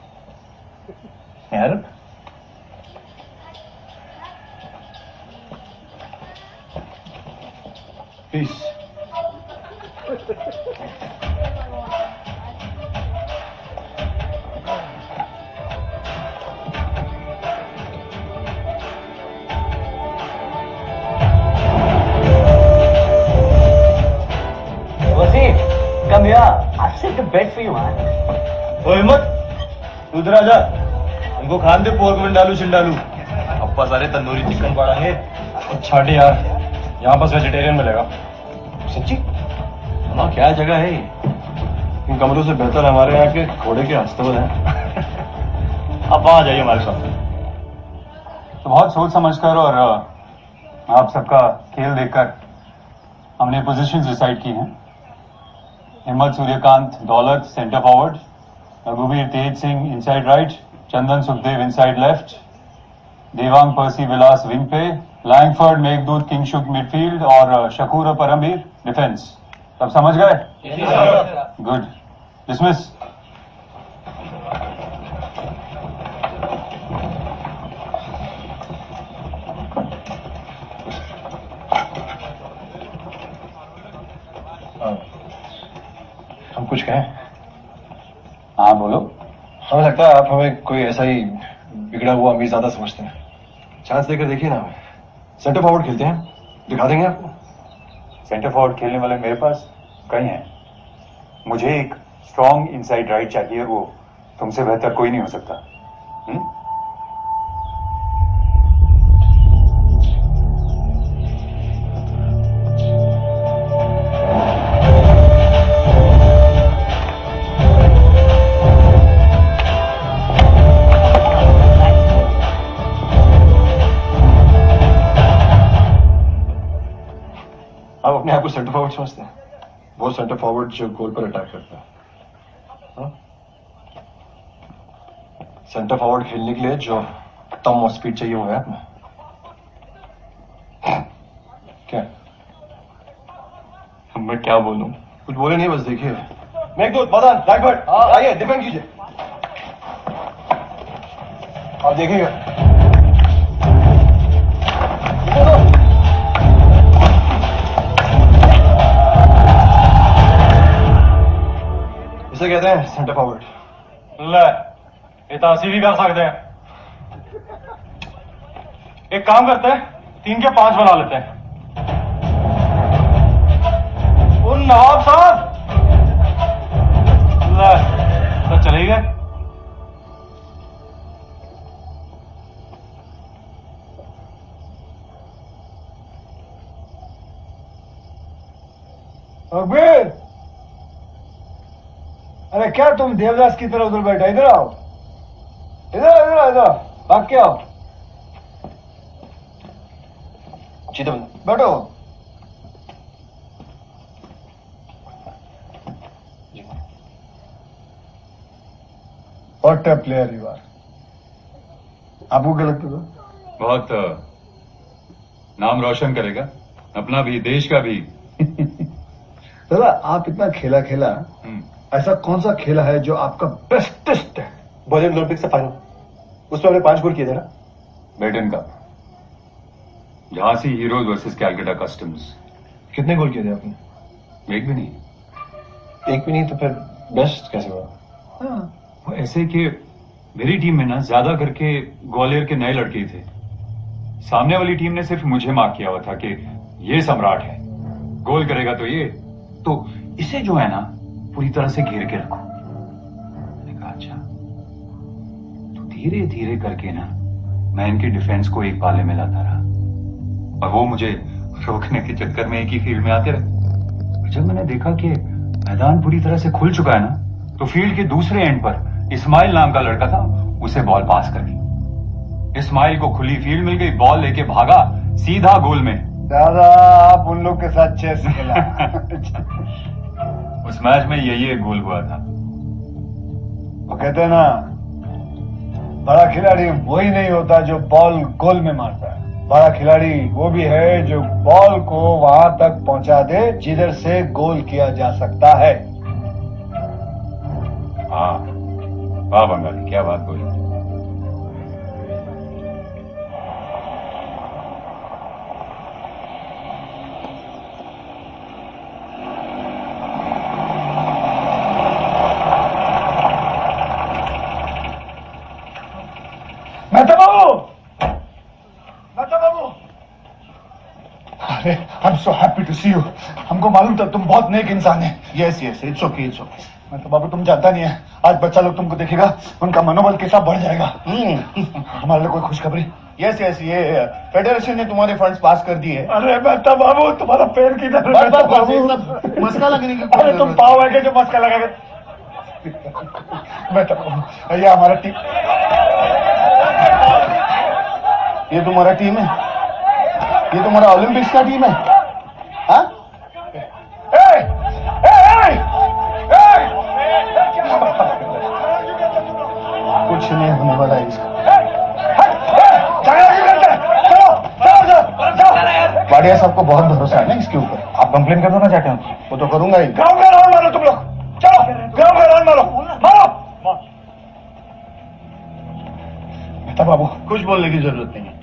यार peace. Come here. I've set a bed for you, man. ओ हिम्मत, तू इधर आजा। हमको खान दे पोर्क विंडालू शिंडालू। अप्पा सारे तंदूरी चिकन पड़ाएंगे। छाटी यार, यहाँ बस वेजिटेरियन मिलेगा। सच्ची? वहाँ क्या जगह है? इन कमरों से बेहतर हमारे यहाँ के घोड़े के हस्तबल हैं। आप वहाँ जाइए हमारे साथ। तो बहुत सोच समझकर और आप सबका खेल देखकर हमने पोजीशंस डिसाइड की हैं। हिम्मत सूर्यकांत दौलत सेंटर फॉरवर्ड, रघुवीर तेज सिंह इनसाइड राइट, चंदन सुखदेव इनसाइड लेफ्ट, देवांग पर्सी विलास विंग पे, लैंगफर्ड मेघदूत किंगशुक मिडफील्ड और शकूर परमवीर डिफेंस। सब समझ गए? गुड। डिसमिस। हम कुछ कहें? हाँ बोलो। हमें लगता है आप हमें कोई ऐसा ही बिगड़ा हुआ अमीरजादा समझते हैं। चांस देकर देखिए ना हमें। सेंटर फॉरवर्ड खेलते हैं, दिखा देंगे आपको। सेंटर फॉरवर्ड खेलने वाले मेरे पास कई हैं। मुझे एक स्ट्रॉन्ग इनसाइड राइट चाहिए, वो तुमसे बेहतर कोई नहीं हो सकता। आप अपने आप को सेंटर फॉरवर्ड समझते हैं? वो सेंटर फॉरवर्ड जो गोल पर अटैक करता है। सेंटर फॉरवर्ड खेलने के लिए जो दम और स्पीड चाहिए वो है अपना। क्या? मैं क्या बोलूं? कुछ बोले नहीं, बस देखिए। मेघदूत, मदन, राइटवर्ड, आइए डिफेंड कीजिए। आप देखिएगा। इसे कहते हैं सेंटर फॉरवर्ड। ले, ये तासी भी कर सकते हैं। एक काम करते हैं, 3 के 5 बना लेते हैं। उन नवाब साहब, ले, तो चले गए। अकबर, अरे क्या तुम देवदास की तरह उधर बैठा? इधर आओ, इधर इधर इधर भाग के आओ। सीधे बैठो। What a player you are. आपको क्या लगता था? बहुत नाम रोशन करेगा, अपना भी, देश का भी। दादा, आप इतना खेला ऐसा कौन सा खेला है जो आपका बेस्टेस्ट है? बर्लिन ओलंपिक से फाइनल, उसमें हमने 5 गोल किए थे ना। बेटन का Jhansi heroes versus Calcutta customs. कितने गोल किए थे आपने? एक भी नहीं। एक भी नहीं तो फिर बेस्ट कैसे हुआ? वो ऐसे कि मेरी टीम में ना ज्यादा करके ग्वालियर के नए लड़के थे। सामने वाली टीम ने सिर्फ मुझे मार्क किया हुआ था कि ये सम्राट है, गोल करेगा तो ये, तो इसे जो है ना पूरी तरह से घेर के रखो। मैंने कहा अच्छा। तो धीरे धीरे करके ना मैं इनके डिफेंस को एक पाले में लाता रहा और वो मुझे रोकने के चक्कर में एक ही फील्ड में आते रहे। जब मैंने देखा कि मैदान पूरी तरह से खुल चुका है ना, तो फील्ड के दूसरे एंड पर इस्माइल नाम का लड़का था, उसे बॉल पास कर दी। इस्माइल को खुली फील्ड मिल गई, बॉल लेके भागा सीधा गोल में। दादा, आप उन लोग के साथ चेस खेला। उस मैच में यही एक गोल हुआ था। वो कहते हैं ना, बड़ा खिलाड़ी वही नहीं होता जो बॉल गोल में मारता है। बड़ा खिलाड़ी वो भी है जो बॉल को वहां तक पहुंचा दे जिधर से गोल किया जा सकता है। हाँ, वाह बंगाली, क्या बात बोली। मेहता बाबू, अरे I am so happy to see you. हमको मालूम था तुम बहुत नेक इंसान है। Yes yes, it's okay it's okay. Mehta babu, तुम जानता नहीं है, आज बच्चा लोग तुमको देखेगा, उनका मनोबल कैसा बढ़ जाएगा। हमारे लिए कोई खुशखबरी? यस यस, ये फेडरेशन ने तुम्हारे फंड्स पास कर दिए। अरे मेहता बाबू, तुम्हारा पैर किधर है? बाबू, मस्का लगने की। अरे तुम पाव है जो मस्का लगा के। मेहता बाबू, ये हमारा टीम, ये तुम्हारा टीम है? ये तुम्हारा ओलंपिक्स का टीम है? हाँ? कुछ नहीं होने वाला है इसका। वाडिया साहब को बहुत भरोसा है ना इसके ऊपर। आप कंप्लेन कर दो ना जाके उनको। वो तो करूंगा ही। ग्राउंड में राउंड मारो तुम लोग, चलो ग्राउंड में राउंड मारो, मारो। मेहता बाबू, कुछ बोलने की जरूरत नहीं है।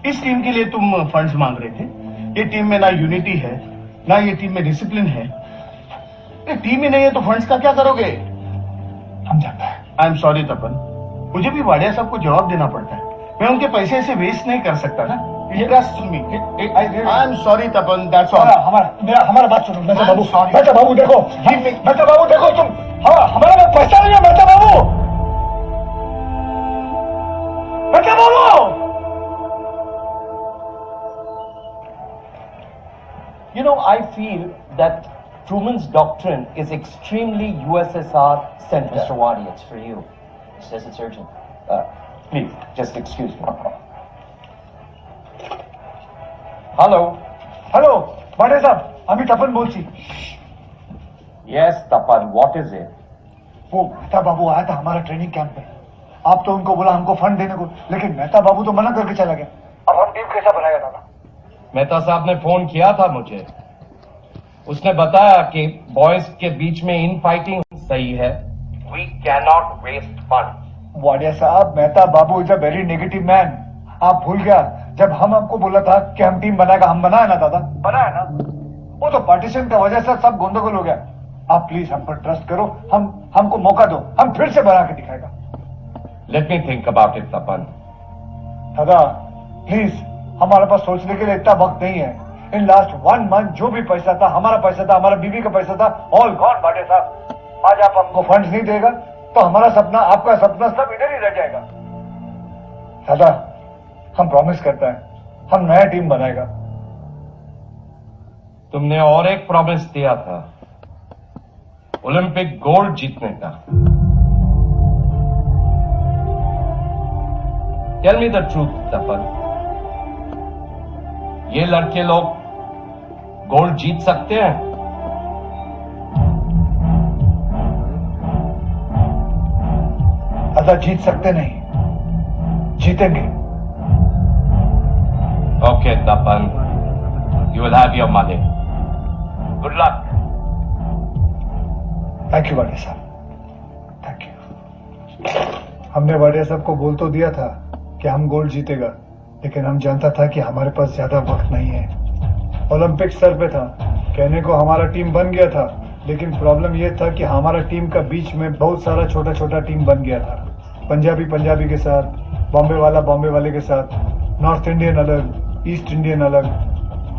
इस टीम के लिए तुम फंड्स मांग रहे थे। ये टीम में ना यूनिटी है, ना ये टीम में डिसिप्लिन है। ये टीम ही नहीं है तो फंड्स का क्या करोगे? हम जानते हैं। आई एम सॉरी तपन, मुझे भी वाडिया साहब को जवाब देना पड़ता है। मैं उनके पैसे ऐसे वेस्ट नहीं कर सकता ना। Trust me. I am sorry Tapan, that's all. हमारा बात सुनो मेहता बाबू। मेहता बाबू देखो, मेहता बाबू देखो, तुम हमारे में पैसा नहीं है। मेहता बाबू, मेहता बाबू। You know, I feel that Truman's doctrine is extremely USSR centered. Mr. Wadi, it's for you. He says it's urgent. Please, just excuse me. Hello. Hello वाडे साहब, আমি তপন বলছি। Yes, Tapan, what is it? वो मेहता बाबू आया था हमारा ट्रेनिंग कैंप में। आप तो उनको बोला हमको फंड देने को, लेकिन मेहता बाबू तो मना करके चला गया। अब हम टीम कैसा बनाएगा दादा? मेहता साहब ने फोन किया था मुझे, उसने बताया कि बॉयज के बीच में इन फाइटिंग सही है। We can not waste fund. Wadia sahab, Mehta babu is a very negative man. आप भूल गया जब हमको बोला था कि हम टीम बनाएगा, हम बनाया ना दादा, बनाया ना। वो तो पार्टीशन की वजह से सब गोंदगोल हो गया। आप प्लीज हम पर ट्रस्ट करो, हमको मौका दो, हम फिर से बना के दिखाएगा। Let me think about it Tapan. दादा प्लीज, हमारे पास सोचने के लिए इतना वक्त नहीं है। इन लास्ट 1 मंथ जो भी पैसा था, हमारा पैसा था, हमारा बीवी का पैसा था, ऑल गॉन वाडिया साहब। आज आप हमको फंड्स नहीं देगा तो हमारा सपना, आपका सपना सब इधर ही रह जाएगा। दादा हम प्रॉमिस करता है, हम नया टीम बनाएगा। तुमने और एक प्रॉमिस दिया था, ओलंपिक गोल्ड जीतने का। टेल मी द ट्रूथ तपन, ये लड़के लोग गोल्ड जीत सकते हैं? दादा जीत सकते नहीं, जीतेंगे। Okay Tapan, you will have your money. Good luck. Thank you Wadia साहब, थैंक यू। हमने वाडिया साहब को बोल तो दिया था कि हम गोल्ड जीतेगा, लेकिन हम जानता था कि हमारे पास ज्यादा वक्त नहीं है। ओलंपिक सर पे था, कहने को हमारा टीम बन गया था, लेकिन प्रॉब्लम यह था कि हमारा टीम का बीच में बहुत सारा छोटा छोटा टीम बन गया था। पंजाबी के साथ, बॉम्बे वाले के साथ, नॉर्थ इंडियन अलग, ईस्ट इंडियन अलग।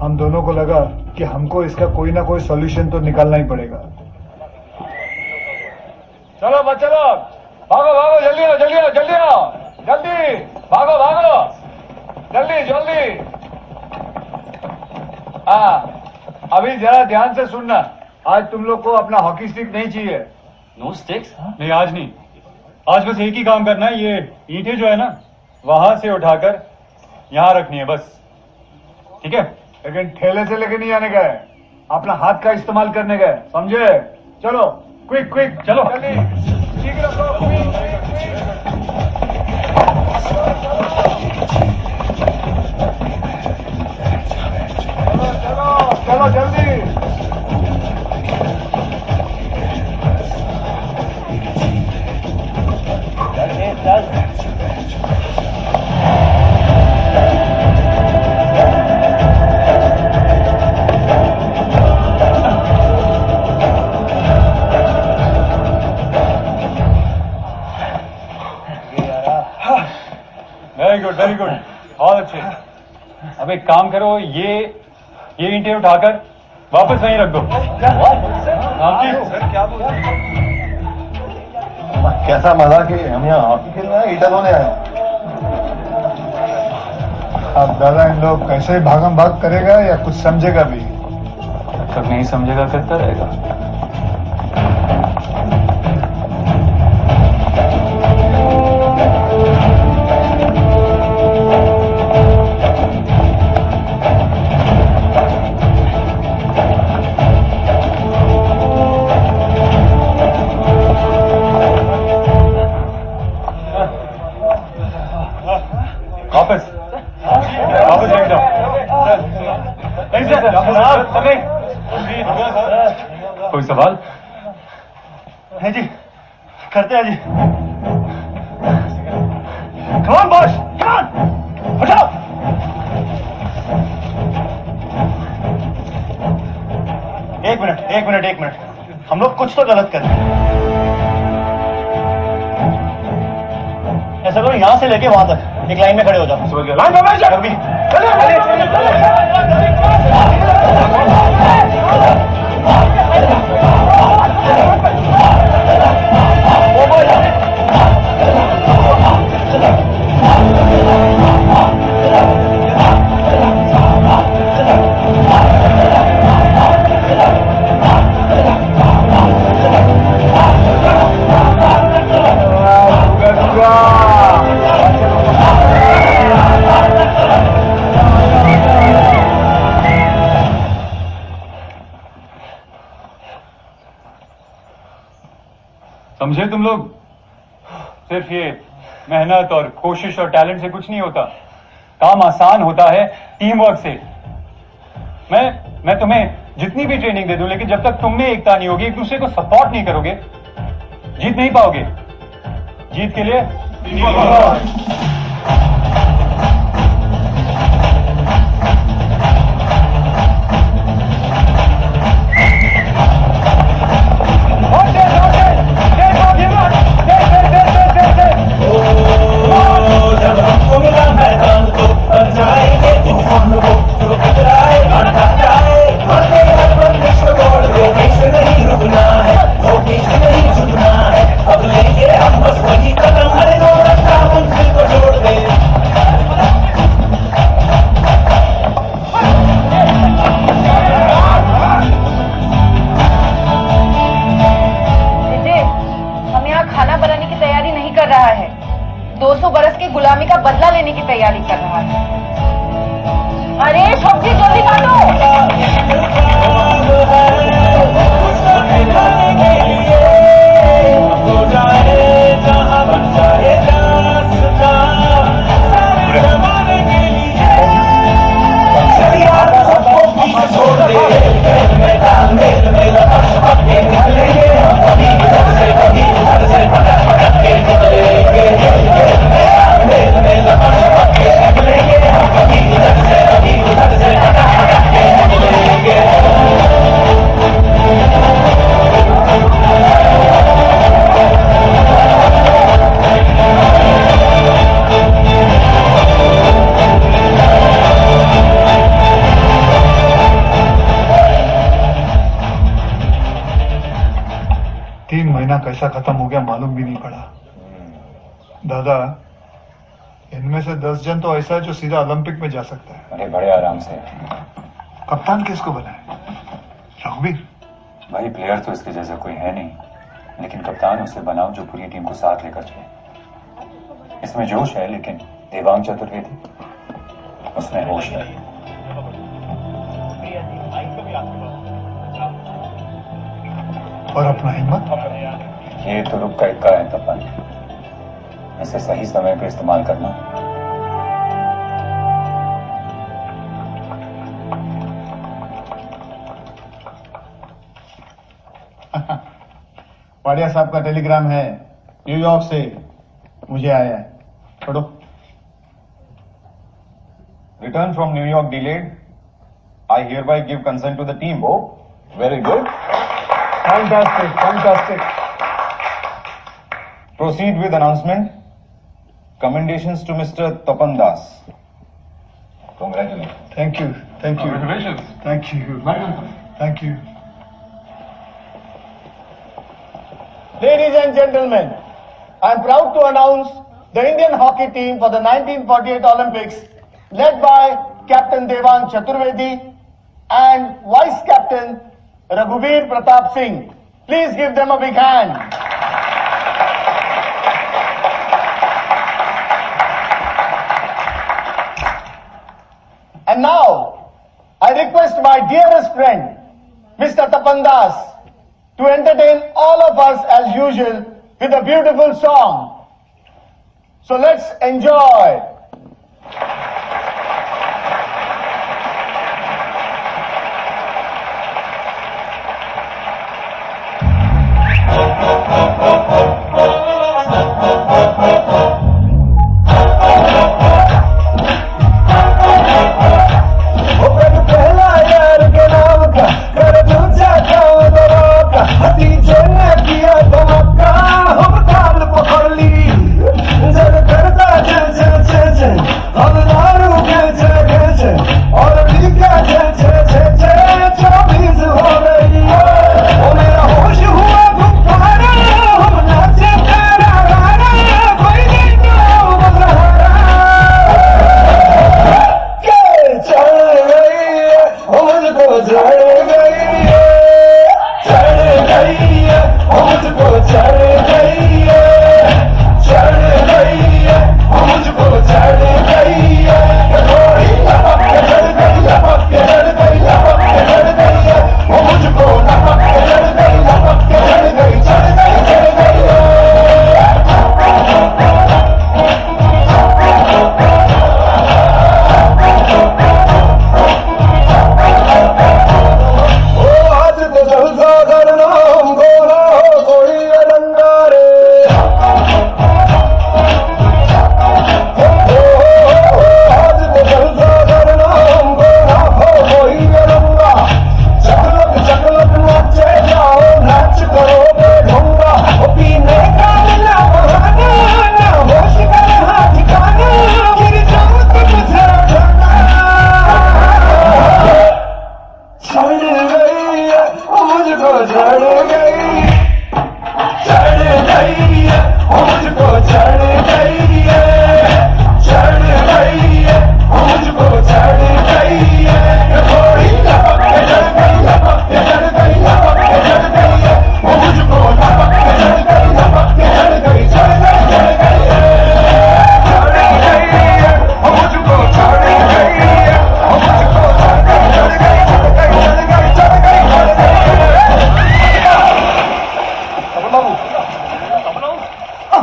हम दोनों को लगा कि हमको इसका कोई ना कोई सॉल्यूशन तो निकालना ही पड़ेगा। चलो बच्चे लोग, भागो भागो, जल्दी आओ जल्दी आओ जल्दी आओ, जल्दी भागो भागो, जल्दी जल्दी। अभी जरा ध्यान से सुनना, आज तुम लोग को अपना हॉकी स्टिक नहीं चाहिए। No sticks? नहीं आज नहीं, आज बस एक ही काम करना है, ये ईंटें जो है ना वहां से उठाकर यहां रखनी है बस, ठीक है? लेकिन ठेले से लेके नहीं आने का है, अपना हाथ का इस्तेमाल करने का है, समझे? चलो क्विक क्विक, चलो जल्दी, ठीक रखो, चलो जल्दी। वेरी गुड, बहुत अच्छे। अब एक काम करो, ये ईंटें उठाकर वापस वहीं रख दो। क्या बोल रहे हैं? कैसा मजा कि हम यहाँ हॉकी खेलने आए, ईटा धोने आए। अब दादा इन लोग कैसे भागम भाग करेगा या कुछ समझेगा भी? जब तक नहीं समझेगा करता रहेगा। वापस बैठ जाओ। कोई सवाल? है जी, करते हैं जी। कमान बॉस, कमान, हटाओ। एक मिनट, हम लोग कुछ तो गलत कर रहे हैं। ऐसा करो, यहां से लेके वहां तक एक लाइन में खड़े हो जाओ। लाइन में बैठ जाओ। समझे तुम लोग? सिर्फ ये मेहनत और कोशिश और टैलेंट से कुछ नहीं होता। काम आसान होता है टीम वर्क से। मैं तुम्हें जितनी भी ट्रेनिंग दे दूं, लेकिन जब तक तुम में एकता नहीं होगी, एक दूसरे को सपोर्ट नहीं करोगे, जीत नहीं पाओगे। जीत के लिए रहा है, 200 बरस की गुलामी का बदला लेने की तैयारी कर रहा है। अरे सब्जी जल्दी काटो। कैसा खत्म हो गया मालूम भी नहीं पड़ा। दादा, इनमें से 10 जन तो ऐसा है जो सीधा ओलंपिक में जा सकता है। अरे बड़े आराम से। कप्तान किसको बनाए? रघुवीर? भाई प्लेयर तो इसके जैसा कोई है नहीं, लेकिन कप्तान उसे बनाओ जो पूरी टीम को साथ लेकर चले। इसमें जोश है, लेकिन देवांग चतुर्वेदी उसमें होश नहीं। और अपना हिम्मत? ये तो रुक का इक्का है तपन, इसे सही समय पे इस्तेमाल करना। वाडिया साहब का टेलीग्राम है, न्यूयॉर्क से मुझे आया है, पढ़ो। Return from New York delayed. I hereby give consent to the team. Oh, very good. Fantastic, fantastic. Proceed with announcement. Commendations to Mr. Tapan Das. Congratulations. Thank you, thank you. Congratulations. Thank you. Thank you. Ladies and gentlemen, I am proud to announce the Indian hockey team for the 1948 Olympics, led by Captain Devang Chaturvedi and Vice Captain Raghuveer Pratap Singh. Please give them a big hand. And now, I request my dearest friend, Mr. Tapan Das, to entertain all of us as usual with a beautiful song. So let's enjoy. जब करता चल चल चल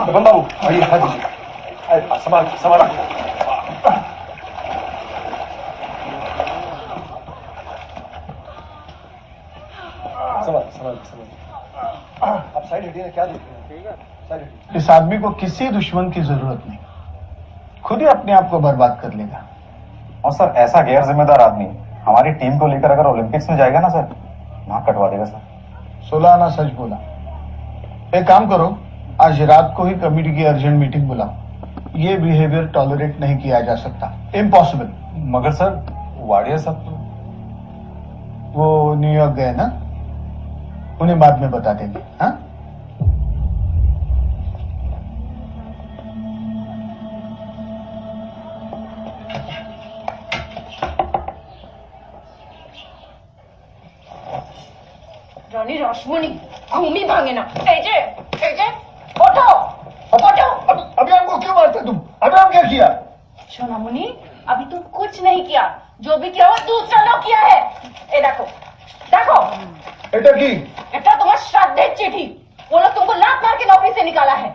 तपन बाबू आइए, हाथ दीजिए। संभाल संभाल। आप साइड हटिए, क्या देख रहे हैं? साइड हटिए। इस आदमी को किसी दुश्मन की जरूरत नहीं, खुद ही अपने आप को बर्बाद कर लेगा। और सर ऐसा गैर जिम्मेदार आदमी हमारी टीम को लेकर अगर ओलंपिक्स में जाएगा ना सर, नाक कटवा देगा सर। 16 आना सच बोला। एक काम करो, आज रात को ही कमेटी की अर्जेंट मीटिंग बुलाओ। ये बिहेवियर टॉलरेट नहीं किया जा सकता, इम्पॉसिबल। मगर सर वाडिया साहब तो वो न्यूयॉर्क गए ना, उन्हें बाद में बता देंगे। हाँ, रानी रश्मनी घूमी भागे ना। एजे एजे उठो उठो। अभी हमको क्यों मारते तुम? अभी हम क्या किया? सोनामुनी अभी तुम कुछ नहीं किया, जो भी किया वो दूसरा लोग किया है। ए देखो देखो, एटा की एटा तुम्हारा श्राद्ध चिट्ठी, वो लोग तुमको लात मार के नौकरी से निकाला है।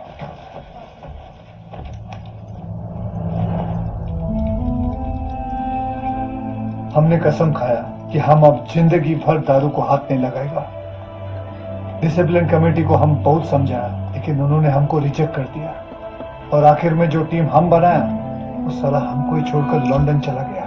हमने कसम खाया कि हम अब जिंदगी भर दारू को हाथ नहीं लगाएगा। डिसिप्लिन कमेटी को हम बहुत समझाया, लेकिन उन्होंने हमको रिजेक्ट कर दिया। और आखिर में जो टीम हम बनाया वो साला हमको ही छोड़कर लंदन चला गया।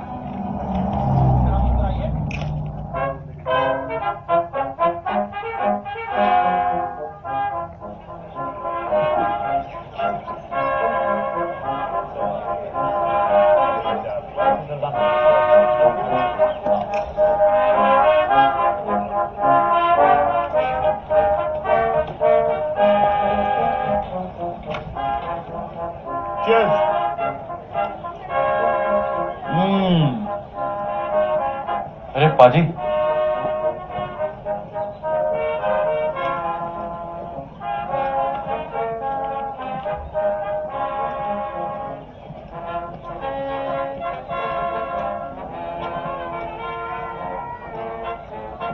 अरे पाजी,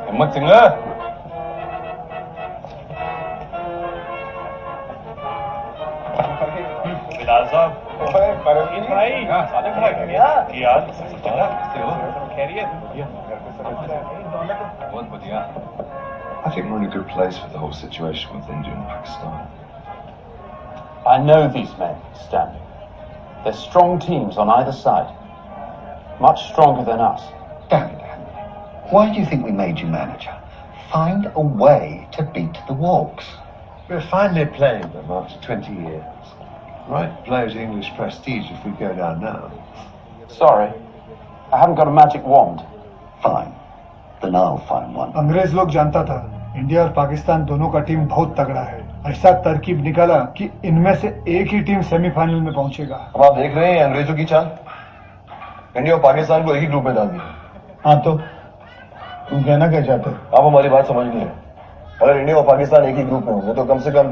हिम्मत सिंह बिलाल साहब, भाई सादिक भाई यार खैरियत? बहुत बढ़िया। I think we're in a good place with the whole situation with India and Pakistan. I know these men, Stanley. They're strong teams on either side. Much stronger than us. Damn it, Andy. Why do you think we made you manager? Find a way to beat the Wogs. We're finally playing them after 20 years. Right blows English prestige if we go down now. Sorry, I haven't got a magic wand. Fine. Then I'll find one. अंग्रेज लोग जानता था इंडिया और पाकिस्तान दोनों का टीम बहुत तगड़ा है। ऐसा तरकीब निकाला कि इनमें से एक ही टीम सेमीफाइनल में पहुंचेगा। अब आप देख रहे हैं अंग्रेजों की चाल। इंडिया और पाकिस्तान को एक ही ग्रुप में डाल दिया। हाँ तो तुम कहना क्या चाहते हो? आप हमारी बात समझ नहीं है। अगर इंडिया और पाकिस्तान एक ही ग्रुप में होंगे तो कम से कम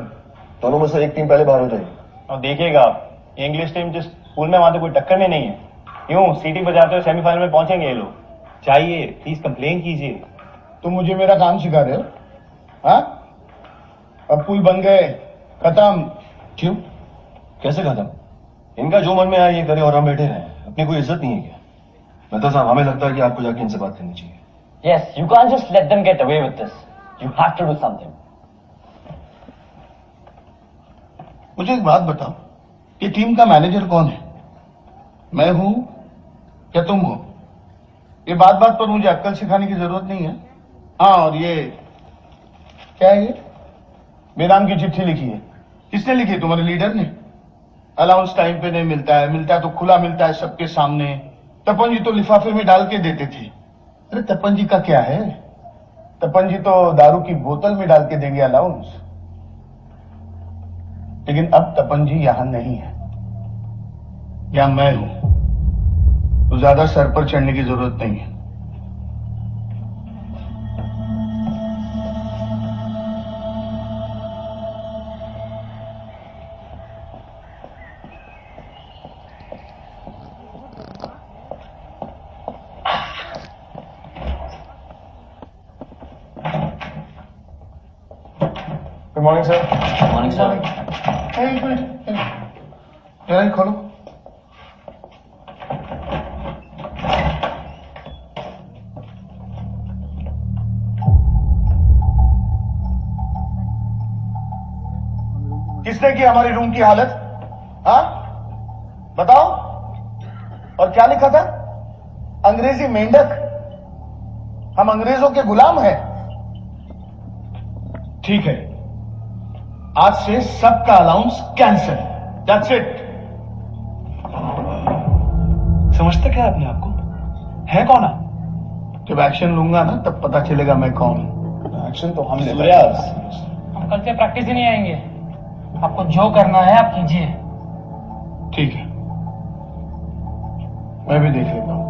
दोनों में से एक टीम पहले बाहर हो जाएगी। और देखिएगा आप, इंग्लिश टीम जिस पूल में वहां तो कोई टक्कर में नहीं है। यूं सीटी बजाते हुए सेमीफाइनल में पहुंचेंगे ये लोग। चाहिए प्लीज कंप्लेन कीजिए। तुम मुझे मेरा काम सिखा रहे हो? हाँ, अब पुल बन गए, खत्म। क्यों? कैसे खत्म? इनका जो मन में आया ये करे और हम बैठे रहे। अपनी कोई इज्जत नहीं है क्या? मेहता साहब, हमें लगता है कि आपको जाके इनसे बात करनी चाहिए। Yes, you can't just let them get away with this. You have to do something. मुझे एक बात बताओ, ये टीम का मैनेजर कौन है? मैं हूं या तुम हो? ये बात बात पर मुझे अक्ल सिखाने की जरूरत नहीं है। हाँ, और ये क्या है? ये बेनाम की चिट्ठी लिखी है। किसने लिखी? तुम्हारे लीडर ने। अलाउंस टाइम पे नहीं मिलता है, मिलता है तो खुला मिलता है सबके सामने। तपन जी तो लिफाफे में डाल के देते थे। अरे तपन जी का क्या है? तपन जी तो दारू की बोतल में डाल के देंगे अलाउंस। लेकिन अब तपन जी यहां नहीं है, यहां मैं हूं, तो ज्यादा सर पर चढ़ने की जरूरत नहीं है। Good morning, sir. Morning, sir. एक मिनट, एयरलाइन खोलो। किसने की हमारी रूम की हालत? हाँ बताओ। और क्या लिखा था? अंग्रेजी मेंढक। हम अंग्रेजों के गुलाम हैं। ठीक है, आज से सबका अलाउंस कैंसिल। That's it. समझते क्या अपने आप को? है कौन आप? जब एक्शन लूंगा ना तब पता चलेगा मैं कौन हूं। एक्शन तो हम ले रहे हैं। हम कल से प्रैक्टिस ही नहीं आएंगे। आपको जो करना है आप कीजिए। ठीक है, मैं भी देख लेता हूं।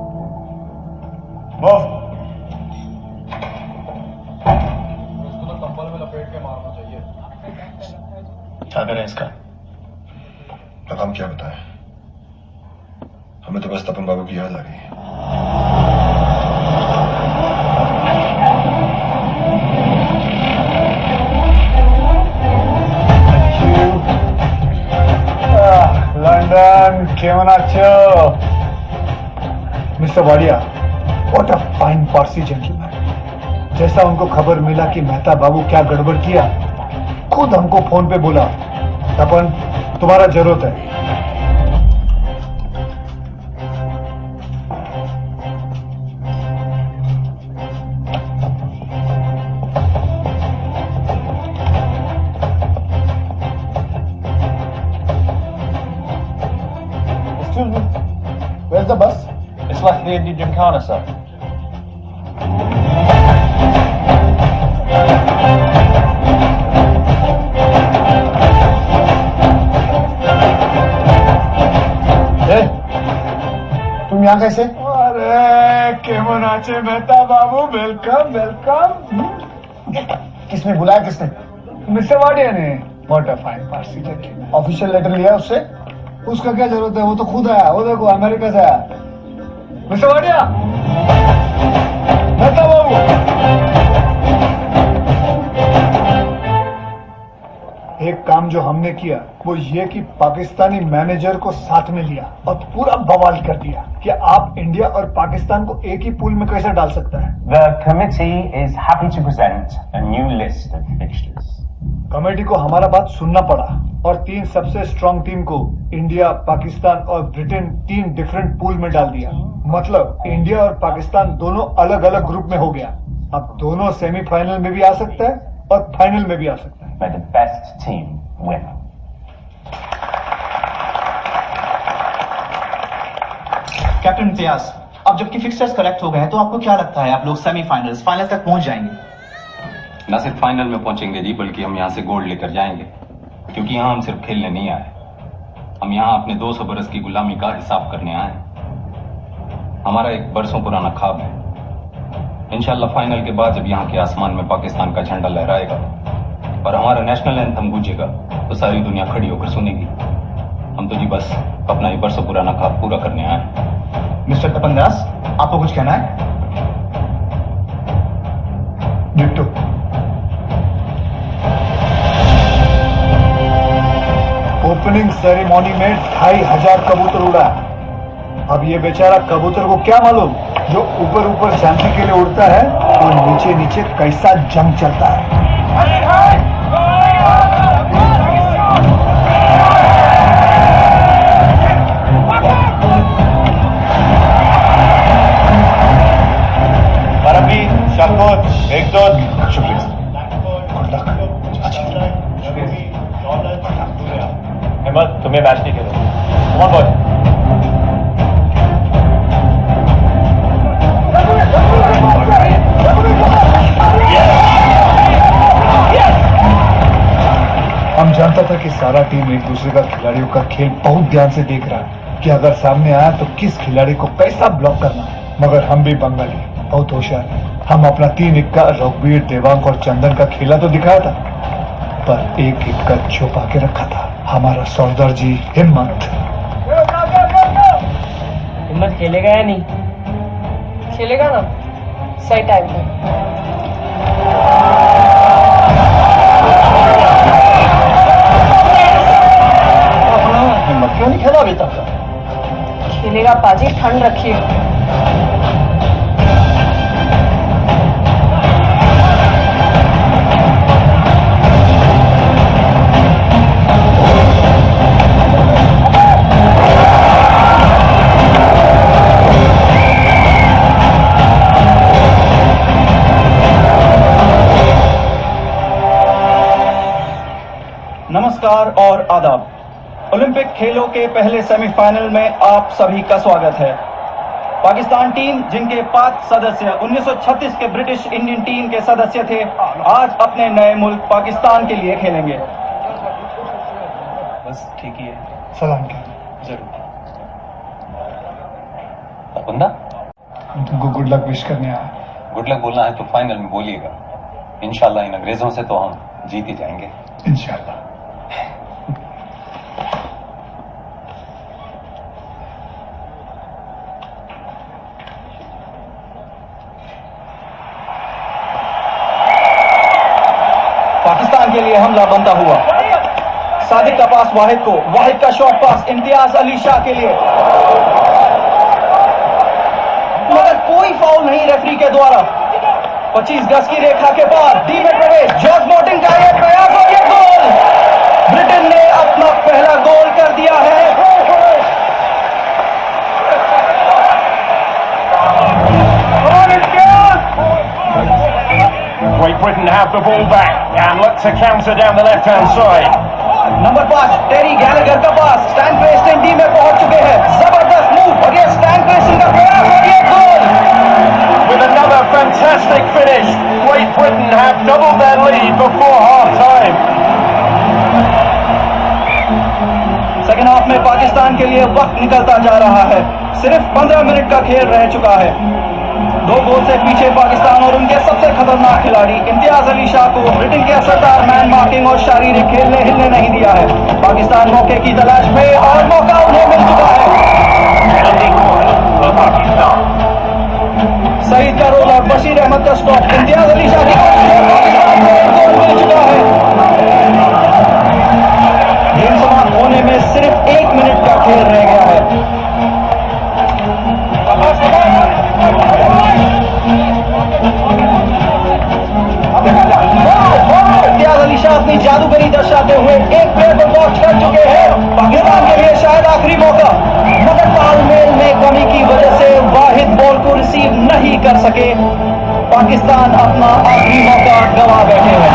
वो कंबल में लपेट के मारना चाहिए। क्या करें इसका? लगाम क्या बताएं? हमें तो बस तपन बाबू की याद आ गई। लंदन केमन आछो? Mister Wadia, what a fine Parsi gentleman. जैसा उनको खबर मिला कि मेहता बाबू क्या गड़बड़ किया, खुद हमको फोन पे बोला, तपन तुम्हारा जरूरत है। Where's the bus? It's left the Indian Gymkhana, sir. तुम यहाँ कैसे? अरे केमन आछे मेहता बाबू, वेलकम वेलकम। किसने बुलाया? किसने? मिस्टर वाडिया ने। What a fine Parsi gentleman. Official letter लिया उससे? उसका क्या जरूरत है, वो तो खुद आया। वो देखो अमेरिका से आया। मिस्टर वाडिया, मेहता बाबू। एक काम जो हमने किया वो ये कि पाकिस्तानी मैनेजर को साथ में लिया और पूरा बवाल कर दिया कि आप इंडिया और पाकिस्तान को एक ही पूल में कैसे डाल सकता है। The committee is happy to present a new list of fixtures. Committee को हमारा बात सुनना पड़ा और 3 सबसे स्ट्रांग टीम को इंडिया, पाकिस्तान और ब्रिटेन 3 डिफरेंट पूल में डाल दिया। मतलब इंडिया और पाकिस्तान दोनों अलग अलग ग्रुप में हो गया। अब दोनों सेमीफाइनल में भी आ सकता है और फाइनल में भी आ सकता है। May the best team win. Captain Imtiaz, अब जबकि फिक्सर्स करेक्ट हो गए हैं तो आपको क्या लगता है आप लोग सेमीफाइनल्स, फाइनल तक पहुंच जाएंगे? न सिर्फ फाइनल में पहुंचेंगे जी, बल्कि हम यहाँ से गोल्ड लेकर जाएंगे। क्योंकि यहाँ हम सिर्फ खेलने नहीं आए, हम यहाँ अपने 200 बरस की गुलामी का हिसाब करने आए। हमारा एक बरसों पुराना ख्वाब है। इंशाल्लाह फाइनल के बाद जब यहाँ के आसमान में पाकिस्तान का झंडा लहराएगा और हमारा नेशनल एंथम गूंजेगा तो सारी दुनिया खड़ी होकर सुनेगी। हम तो जी बस अपना ही बरसों पुराना ख्वाब पूरा करने आए। मिस्टर तपन दास, आपको कुछ कहना है? डिट्टो। ओपनिंग सेरेमनी में 2500 कबूतर उड़ा। अब ये बेचारा कबूतर को क्या मालूम, जो ऊपर ऊपर शांति के लिए उड़ता है और नीचे नीचे कैसा जंग चलता है। परमवीर, शाकोत, एक दो। शुक्रिया। हिम्मत, तुम्हें मैच नहीं खेलो। Come on boy. हम जानता था कि सारा टीम एक दूसरे का खिलाड़ियों का खेल बहुत ध्यान से देख रहा है कि अगर सामने आया तो किस खिलाड़ी को कैसा ब्लॉक करना है। मगर हम भी बंगाली बहुत होशियार हैं। हम अपना 3 इक्का रघुवीर, देवांग और चंदन का खेला तो दिखाया था, पर 1 इक्का छुपा के रखा था हमारा सरदार जी हिम्मत। हिम्मत खेलेगा या नहीं? खेलेगा ना, सही टाइम पे। चलेगा पाजी, ठंड रखिए। नमस्कार और आदाब। ओलंपिक खेलों के पहले सेमीफाइनल में आप सभी का स्वागत है। पाकिस्तान टीम, जिनके 5 सदस्य 1936 के ब्रिटिश इंडियन टीम के सदस्य थे, आज अपने नए मुल्क पाकिस्तान के लिए खेलेंगे। बस ठीक ही है। सलाम कीजिए। जरूर। बंदा तुमको गुड लक विश करने आया। गुड लक बोलना है तो फाइनल में बोलिएगा। इंशाल्लाह इन अंग्रेजों से तो हम जीत ही जाएंगे। इंशाल्लाह। पाकिस्तान के लिए हमला बनता हुआ। सादिक का पास वाहिद को, वाहिद का शॉर्ट पास इम्तियाज अली शाह के लिए, मगर कोई फाउल नहीं रेफरी के द्वारा। 25 गज की रेखा के बाद डी में प्रवेश, जॉर्ज मोर्टन का ये प्रयास और ये गोल। ब्रिटेन ने अपना पहला गोल कर दिया है। Great Britain have the ball back and look to counter down the left-hand side. Number 5 Terry Gallagher का पास, स्टैन प्रेस्टन डी में पहुंच चुके हैं। जबरदस्त मूव और ये स्टैन प्रेस्टन का प्रयास और ये गोल। With another fantastic finish, Great Britain have doubled their lead before half-time. Second half में पाकिस्तान के लिए वक्त निकलता जा रहा है। सिर्फ 15 मिनट का खेल रह चुका है। 2 गोल से पीछे पाकिस्तान और उनके सबसे खतरनाक खिलाड़ी इम्तियाज अली शाह को ब्रिटेन के असरदार मैन मार्किंग और शारीरिक खेल ने हिलने नहीं दिया है। पाकिस्तान मौके की तलाश में और मौका उन्हें मिल चुका है। सईद का रोल और बशीर अहमद का स्टॉप, इम्तियाज अली शाह की पाकिस्तान को एक गोल मिल चुका है। गेम समाप्त होने में सिर्फ 1 मिनट का खेल रह गया है। इम्तियाज अली शाह अपनी जादूगरी दर्शाते हुए एक प्लेयर को वॉच कर चुके हैं। पाकिस्तान के लिए शायद आखिरी मौका, मगर तालमेल में कमी की वजह से वाहिद बॉल को रिसीव नहीं कर सके। पाकिस्तान अपना आखिरी मौका गंवा बैठे हैं।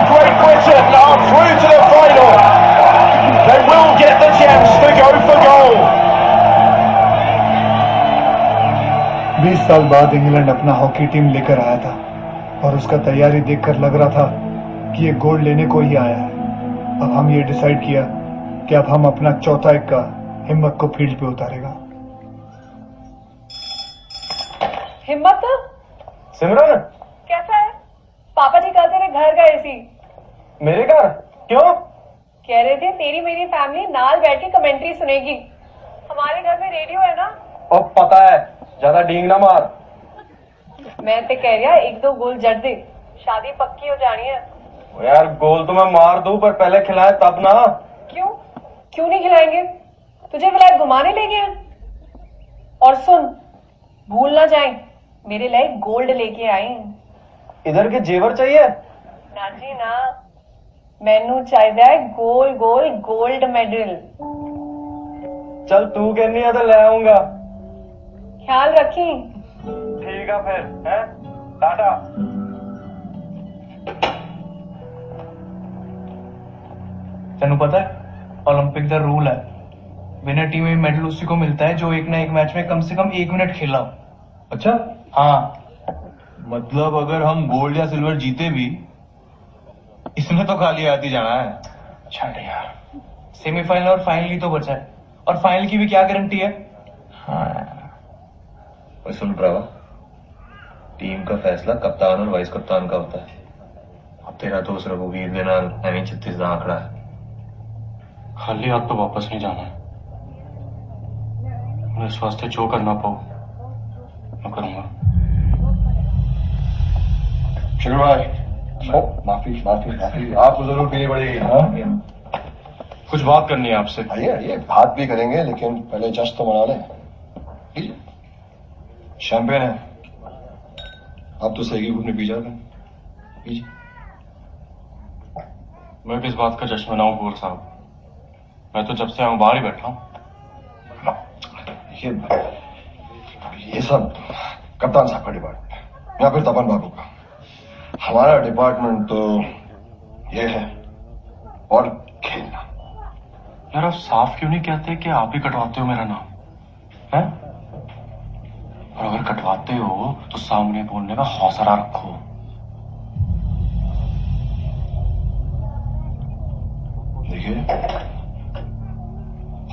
Great Britain are through to the final. They will get the chance to go for goal. 20 साल बाद इंग्लैंड अपना हॉकी टीम लेकर आया था और उसका तैयारी देखकर लग रहा था कि ये गोल्ड लेने को ही आया है। अब हम ये डिसाइड किया कि अब हम अपना चौथा इक्का हिम्मत को फील्ड पे उतारेगा। हिम्मत सिमरन कैसा है? पापा जी कल तेरे घर गए सी। मेरे घर क्यों? कह रहे थे तेरी मेरी फैमिली नाल बैठ के कमेंट्री सुनेगी। हमारे घर में रेडियो है ना। और पता है, ज्यादा डींग ना मार। मैं तो कह रहा 1-2 गोल जड़ दे, शादी पक्की हो जानी है। यार गोल तो मैं मार दूं, पर पहले खिलाए तब ना। क्यों नहीं खिलाएंगे? तुझे विलायत घुमाने ले गए। और सुन, भूल ना जाए, मेरे लिए गोल्ड लेके आए। इधर के जेवर चाहिए? ना जी ना, मैनू चाहिए गोल गोल गोल्ड मेडल। चल तू कहनी है तो ले आऊंगा। ख्याल रखी। ठीक है फिर, हैं? टाटा। तेनू पता है ओलंपिक का रूल है, विनर टीम में मेडल उसी को मिलता है जो एक ना एक मैच में कम से कम 1 मिनट खेला हो। अच्छा, हाँ, मतलब अगर हम गोल्ड या सिल्वर जीते भी इसमें तो खाली आती जाना है। छाड़ यार, सेमीफाइनल और फाइनल ही तो बचा है, और फाइनल की भी क्या गारंटी है? हाँ, सुन प्रभा, टीम का फैसला कप्तान और वाइस कप्तान का होता है। अब तेरा दोस्त रघुवीर के नाल एवं 36 का आंकड़ा है। खाली हाथ तो वापस नहीं जाना है। मैं इस वास्ते जो करना पाऊं मैं करूंगा। चलो भाई, माफी आपको जरूर पीनी पड़ेगी। हाँ? कुछ बात करनी है आपसे। आइए आइए, बात भी करेंगे, लेकिन पहले जश्न तो मना लें। लीजिए, शैंपेन है, आप तो सही घूमने पी जाते हैं। लीजिए। मैं किस बात का जश्न मनाऊं गोर साहब? मैं तो जब से आऊं बाहर ही बैठा हूं। ये सब कप्तान साहब का डिपार्टमेंट है या फिर तपन बाबू का। हमारा डिपार्टमेंट तो ये है और खेलना। यार आप साफ क्यों नहीं कहते कि आप ही कटवाते हो मेरा नाम है? और अगर कटवाते हो तो सामने बोलने का हौसला रखो। देखिए,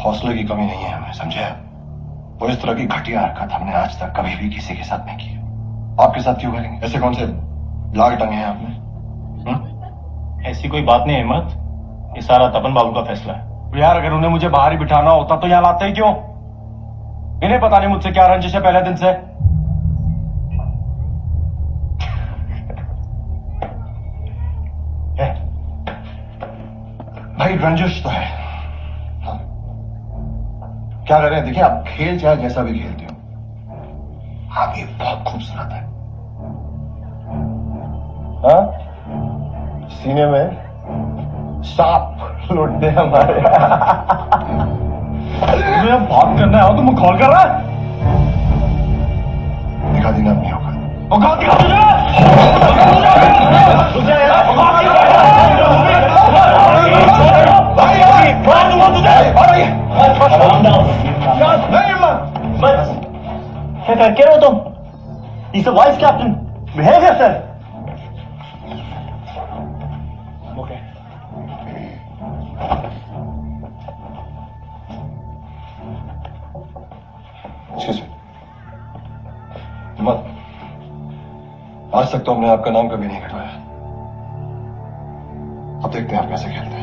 हौसले की कमी नहीं है हमें, समझे? वो इस तरह की घटिया हरकत हमने आज तक कभी भी किसी के साथ नहीं की। आपके साथ क्यों करेंगे? ऐसे कौन से लाल टंगे हैं आपने? ऐसी कोई बात नहीं अहमद, ये सारा तपन बाबू का फैसला है। यार अगर उन्हें मुझे बाहर ही बिठाना होता तो यहां लाते ही क्यों? इन्हें पता नहीं मुझसे क्या रंजिश है पहले दिन से। भाई रंजिश तो है, हाँ। क्या कर रहे हैं? देखिए, आप खेल चाहे जैसा भी खेलते हो, आप ये बहुत खूबसूरत है। हाँ? सीने में सांप लौटते हमारे। तुम्हें बात करना है तो मुंह खोल कर रहा है। दिखा देना अपनी औकात। औकात दिखा तुझे। क्या कर रहे हो तुम? इस vice captain behave yourself. Okay. हिम्मत, आज तक तो हमने आपका नाम कभी नहीं कटवाया। अब देखते हैं आप कैसे खेलते हैं।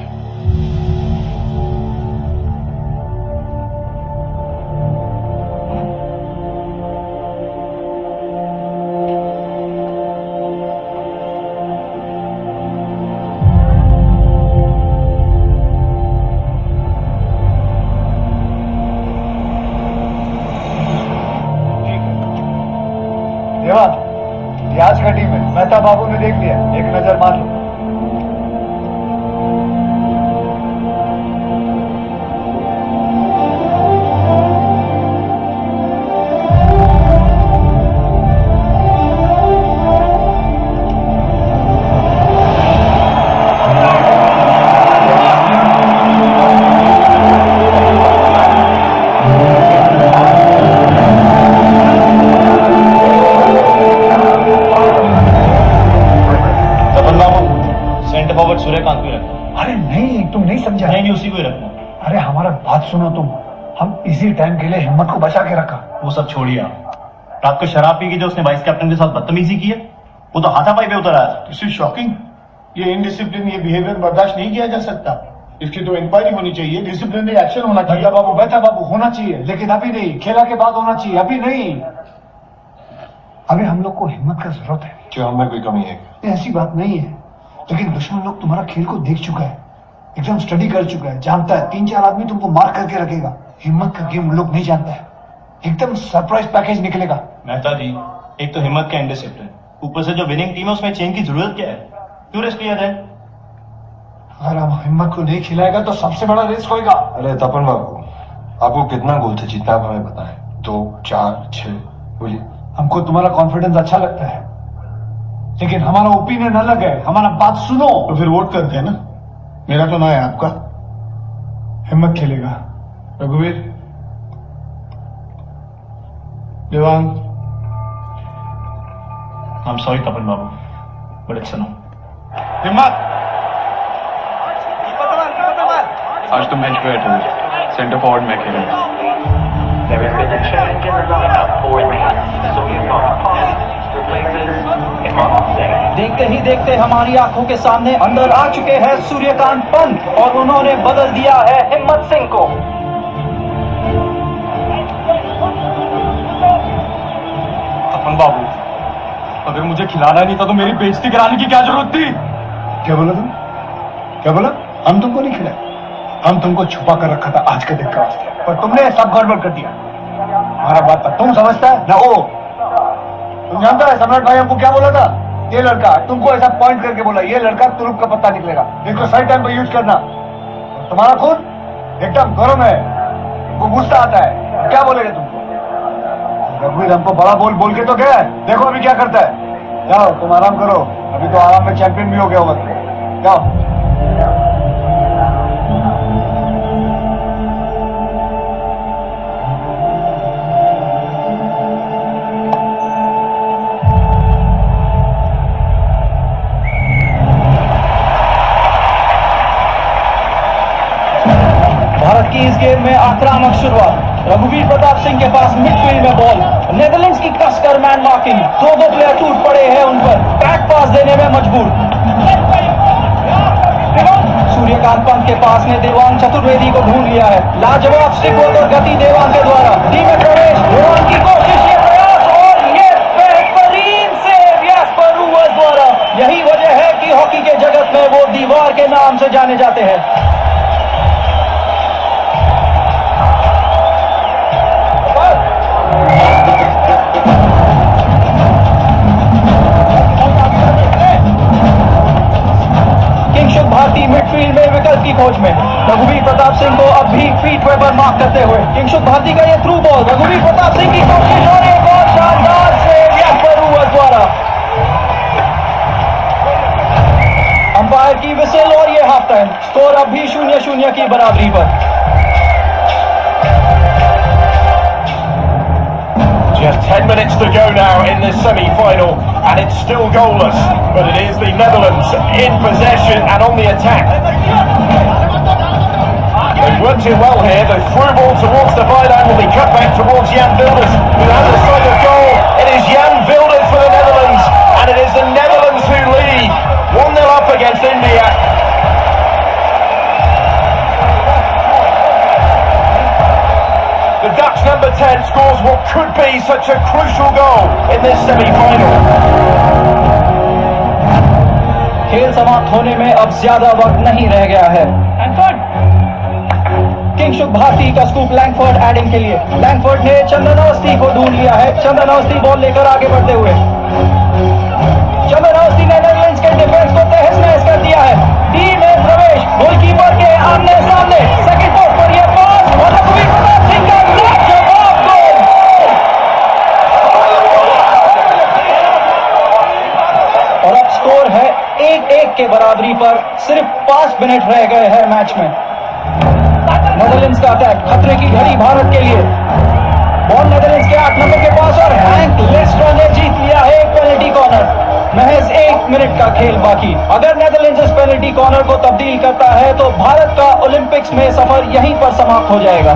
आज का टीम है, मेहता बाबू ने देख लिया, एक नजर मार लो। सूर्यकांत को रखना। अरे नहीं, तुम नहीं समझा। नहीं, उसी को ही रखना। अरे हमारा बात सुनो तुम, हम इसी टाइम के लिए हिम्मत को बचा के रखा। वो सब छोड़िए आप। रात को शराब पी के जो उसने वाइस कैप्टन के साथ बदतमीजी की है, वो तो हाथापाई पे उतर आया था। This is shocking. ये इनडिसिप्लिन, ये बिहेवियर बर्दाश्त नहीं किया जा सकता। इसकी तो इंक्वायरी होनी चाहिए, डिसिप्लिनरी एक्शन होना चाहिए। बेटा बाबू होना चाहिए, लेकिन अभी नहीं, खेला के बाद होना चाहिए, अभी नहीं। अभी हम लोग को हिम्मत का जरूरत है। क्या हमें कोई कमी है? ऐसी बात नहीं है, लेकिन दुश्मन लोग तुम्हारा खेल को देख चुका है, एकदम स्टडी कर चुका है, जानता है 3-4 आदमी तुमको मार करके रखेगा। हिम्मत का गेम लोग नहीं जानता है, एकदम सरप्राइज पैकेज निकलेगा। मेहता जी, एक तो हिम्मत का इंडिसिप्लिन, ऊपर से जो विनिंग टीम है उसमें चेंज की जरूरत क्या है? क्यों रिस्क लिया जाए? अगर हम हिम्मत को नहीं खिलाएगा तो सबसे बड़ा रिस्क होगा। अरे तपन बाबू, आपको कितना गोल से जीतना आप हमें बताएं। 2, 4, 6 बोलिए। हमको तुम्हारा कॉन्फिडेंस अच्छा लगता है, लेकिन हमारा ओपिनियन अलग है, हमारा बात सुनो। तो फिर वोट करते हैं ना, मेरा तो ना है, आपका। हिम्मत खेलेगा। रघुवीर, Devang. I am sorry Tapan babu, but it's no. Himmat, आज तुम बेंच पे बैठे हो, सेंटर फॉरवर्ड में खेलेंगे। देखते ही देखते हमारी आंखों के सामने अंदर आ चुके हैं सूर्यकांत पंत, और उन्होंने बदल दिया है हिम्मत सिंह को। तपन बाबू, अगर मुझे खिलाना नहीं था तो मेरी बेइज्जती कराने की क्या जरूरत थी? क्या बोला तुम? क्या बोला? हम तुमको नहीं खिलाए। हम तुमको छुपा कर रखा था आज के दिन के वास्ते, पर तुमने सब गड़बड़ कर दिया। हमारा बात था, तुम समझता है ना वो। तुम जानता है सम्राट भाई हमको क्या बोला था? ये लड़का, तुमको ऐसा पॉइंट करके बोला, ये लड़का तुरुप का पत्ता निकलेगा, इसको सही टाइम पे यूज करना। तुम्हारा खून एकदम गरम है, वो गुस्सा आता है, क्या बोलेगा तुमको? रघुवीर हमको बड़ा बोल बोल के तो गया है, देखो अभी क्या करता है। जाओ तुम आराम करो, अभी तो आराम में चैंपियन भी हो गया होगा। जाओ। भारत की इस गेम में आक्रामक शुरुआत। रघुवीर प्रताप सिंह के पास मिडफील्ड में बॉल। नेदरलैंड्स की कसकर मैन मार्किंग, दो प्लेयर टूट पड़े हैं उन पर, बैक पास देने में मजबूर। सूर्यकांत पंत के पास ने देवांग चतुर्वेदी को ढूंढ लिया है। लाजवाब स्टिकवर्क और गति देवांग के द्वारा। डी में प्रवेश, देवांग की कोशिश, ये प्रयास और ये बेहतरीन सेव जैस्पर रूवर्स द्वारा। यही वजह है कि हॉकी के जगत में वो दीवार के नाम से जाने जाते हैं। किंगशुक भारती मिडफील्ड में विकल्प की खोज में। रघुवीर प्रताप सिंह को अब भी फीट वे पर मार्क करते हुए किंगशुक भारती का ये थ्रू बॉल, रघुवीर प्रताप सिंह की कोशिश और एक और शानदार सेव जैस्पर रूवर्स द्वारा। अंपायर की विसल और ये हाफ टाइम। स्कोर अब भी 0-0 की बराबरी पर। Just 10 minutes to go now in this semi-final, and it's still goalless, but it is the Netherlands in possession and on the attack. They've worked it well here. The through ball towards the byline will be cut back towards Jan Wilders, who has a sight of goal. It is Jan Wilders for the Netherlands, and it is the Netherlands who lead 1-0 up against India. The Dutch number 10 scores what could be such a crucial goal in this semi-final. खेल समाप्त होने में अब ज्यादा वक्त नहीं रह गया है। किंगशुक भारती का स्कूप लैंगफोर्ड एडिंग के लिए। लैंगफोर्ड ने चंदन अवस्थी को ढूंढ लिया है। चंदन अवस्थी बॉल लेकर आगे बढ़ते हुए, चंदन अवस्थी ने नेदरलैंड्स के डिफेंस को तहस नहस कर दिया है। डी में प्रवेश, गोलकीपर के आमने सामने, सेकंड पोस्ट पर यह पास और रघुवीर प्रताप सिंह का लाजवाब गोल। और अब स्कोर है 1-1 के बराबरी पर। सिर्फ 5 मिनट रह गए हैं मैच में। नेदरलैंड्स का अटैक, खतरे की घड़ी भारत के लिए। बॉल नेदरलैंड्स के 8 नंबर के पास और हैंक लेस्ट्रा ने जीत लिया है एक पेनल्टी कॉर्नर। महज 1 मिनट का खेल बाकी। अगर नेदरलैंड्स इस पेनल्टी कॉर्नर को तब्दील करता है तो भारत का ओलंपिक्स में सफर यहीं पर समाप्त हो जाएगा।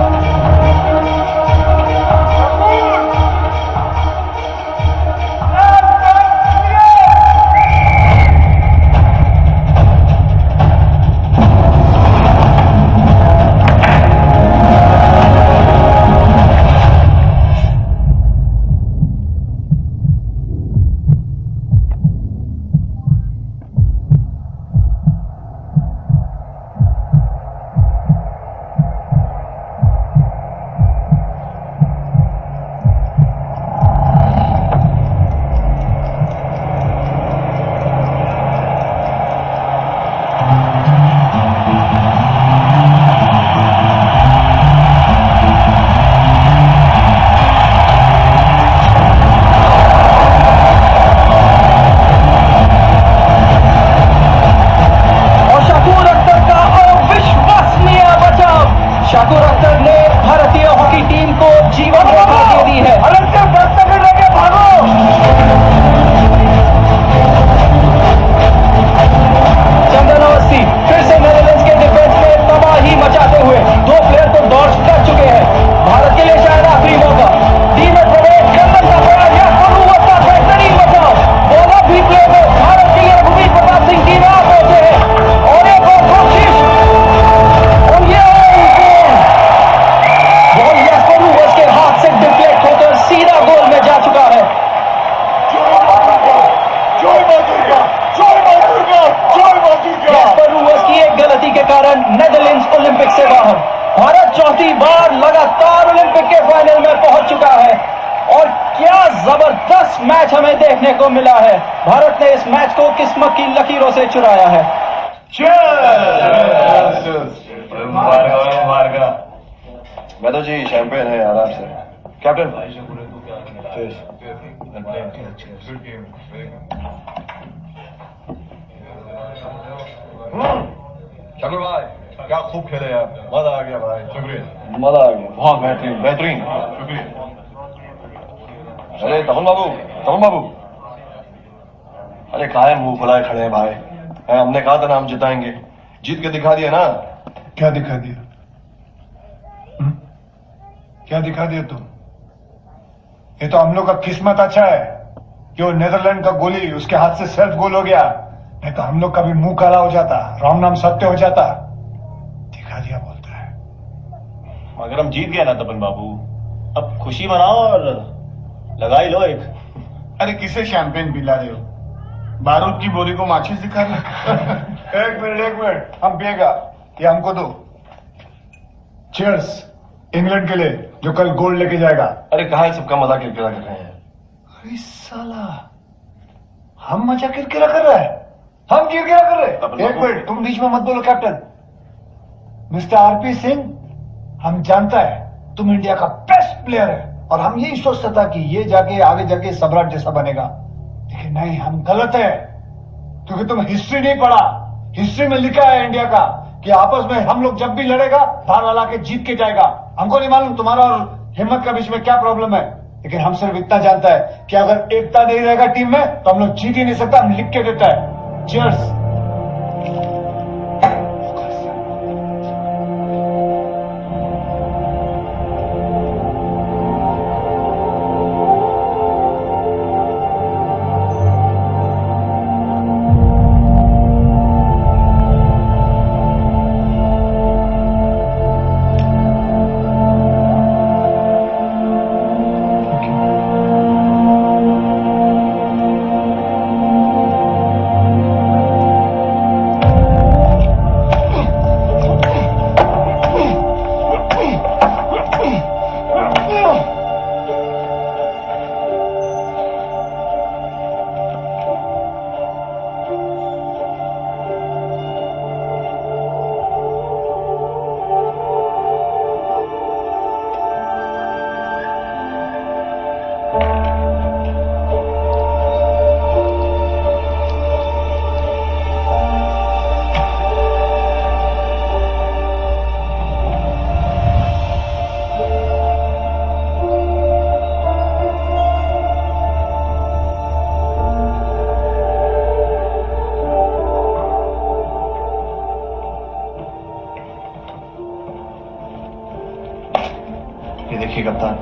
चौथी बार लगातार ओलंपिक के फाइनल में पहुंच चुका है और क्या जबरदस्त मैच हमें देखने को मिला है। भारत ने इस मैच को किस्मत की लकीरों से चुराया है। मैं तो जी चैंपियन है आराम से। कैप्टन शंकर भाई क्या खूब खेले आप, मजा आ गया भाई, शुक्रिया। मजा आ गया, बहुत बेहतरीन बेहतरीन, शुक्रिया। अरे तपन बाबू अरे काहे मुंह फुलाए खड़े हैं भाई? हमने कहा था ना हम जिताएंगे, जीत के दिखा दिया ना। क्या दिखा दिया? क्या दिखा दिया तुम? ये तो हम लोग का किस्मत अच्छा है कि वो नेदरलैंड का गोली उसके हाथ से सेल्फ गोल हो गया, नहीं तो हम लोग का भी मुंह काला हो जाता, राम नाम सत्य हो जाता। दिखा दिया बोलता है। मगर हम जीत गए ना तपन बाबू, अब खुशी मनाओ और लगा ही लो एक। अरे किसे शैंपेन पिला रहे हो? बारूद की बोरी को माचिस दिखा रहे। एक मिनट हम पिएगा, ये हमको दो। चीयर्स इंग्लैंड के लिए जो कल गोल्ड लेके जाएगा। अरे कहा है सबका मजाक किरकिरा कर रहे हैं? अरे साला हम मजा किरकिरा कर रहा है, हम किरकिरा कर रहे। एक मिनट तुम बीच में मत बोलो कैप्टन। मिस्टर आरपी सिंह, हम जानता है तुम इंडिया का बेस्ट प्लेयर है और हम यही सोचता था कि ये जाके आगे जाके सम्राट जैसा बनेगा, लेकिन नहीं, हम गलत है क्योंकि तुम हिस्ट्री नहीं पढ़ा। हिस्ट्री में लिखा है इंडिया का कि आपस में हम लोग जब भी लड़ेगा बाहर वाला के जीत के जाएगा। हमको नहीं मालूम तुम्हारा और हिम्मत का बीच में क्या प्रॉब्लम है, लेकिन हम सिर्फ इतना जानता है कि अगर एकता नहीं रहेगा टीम में तो हम लोग जीत ही नहीं सकता। हम लिख के देता है। चीयर्स। देखिए कप्तान,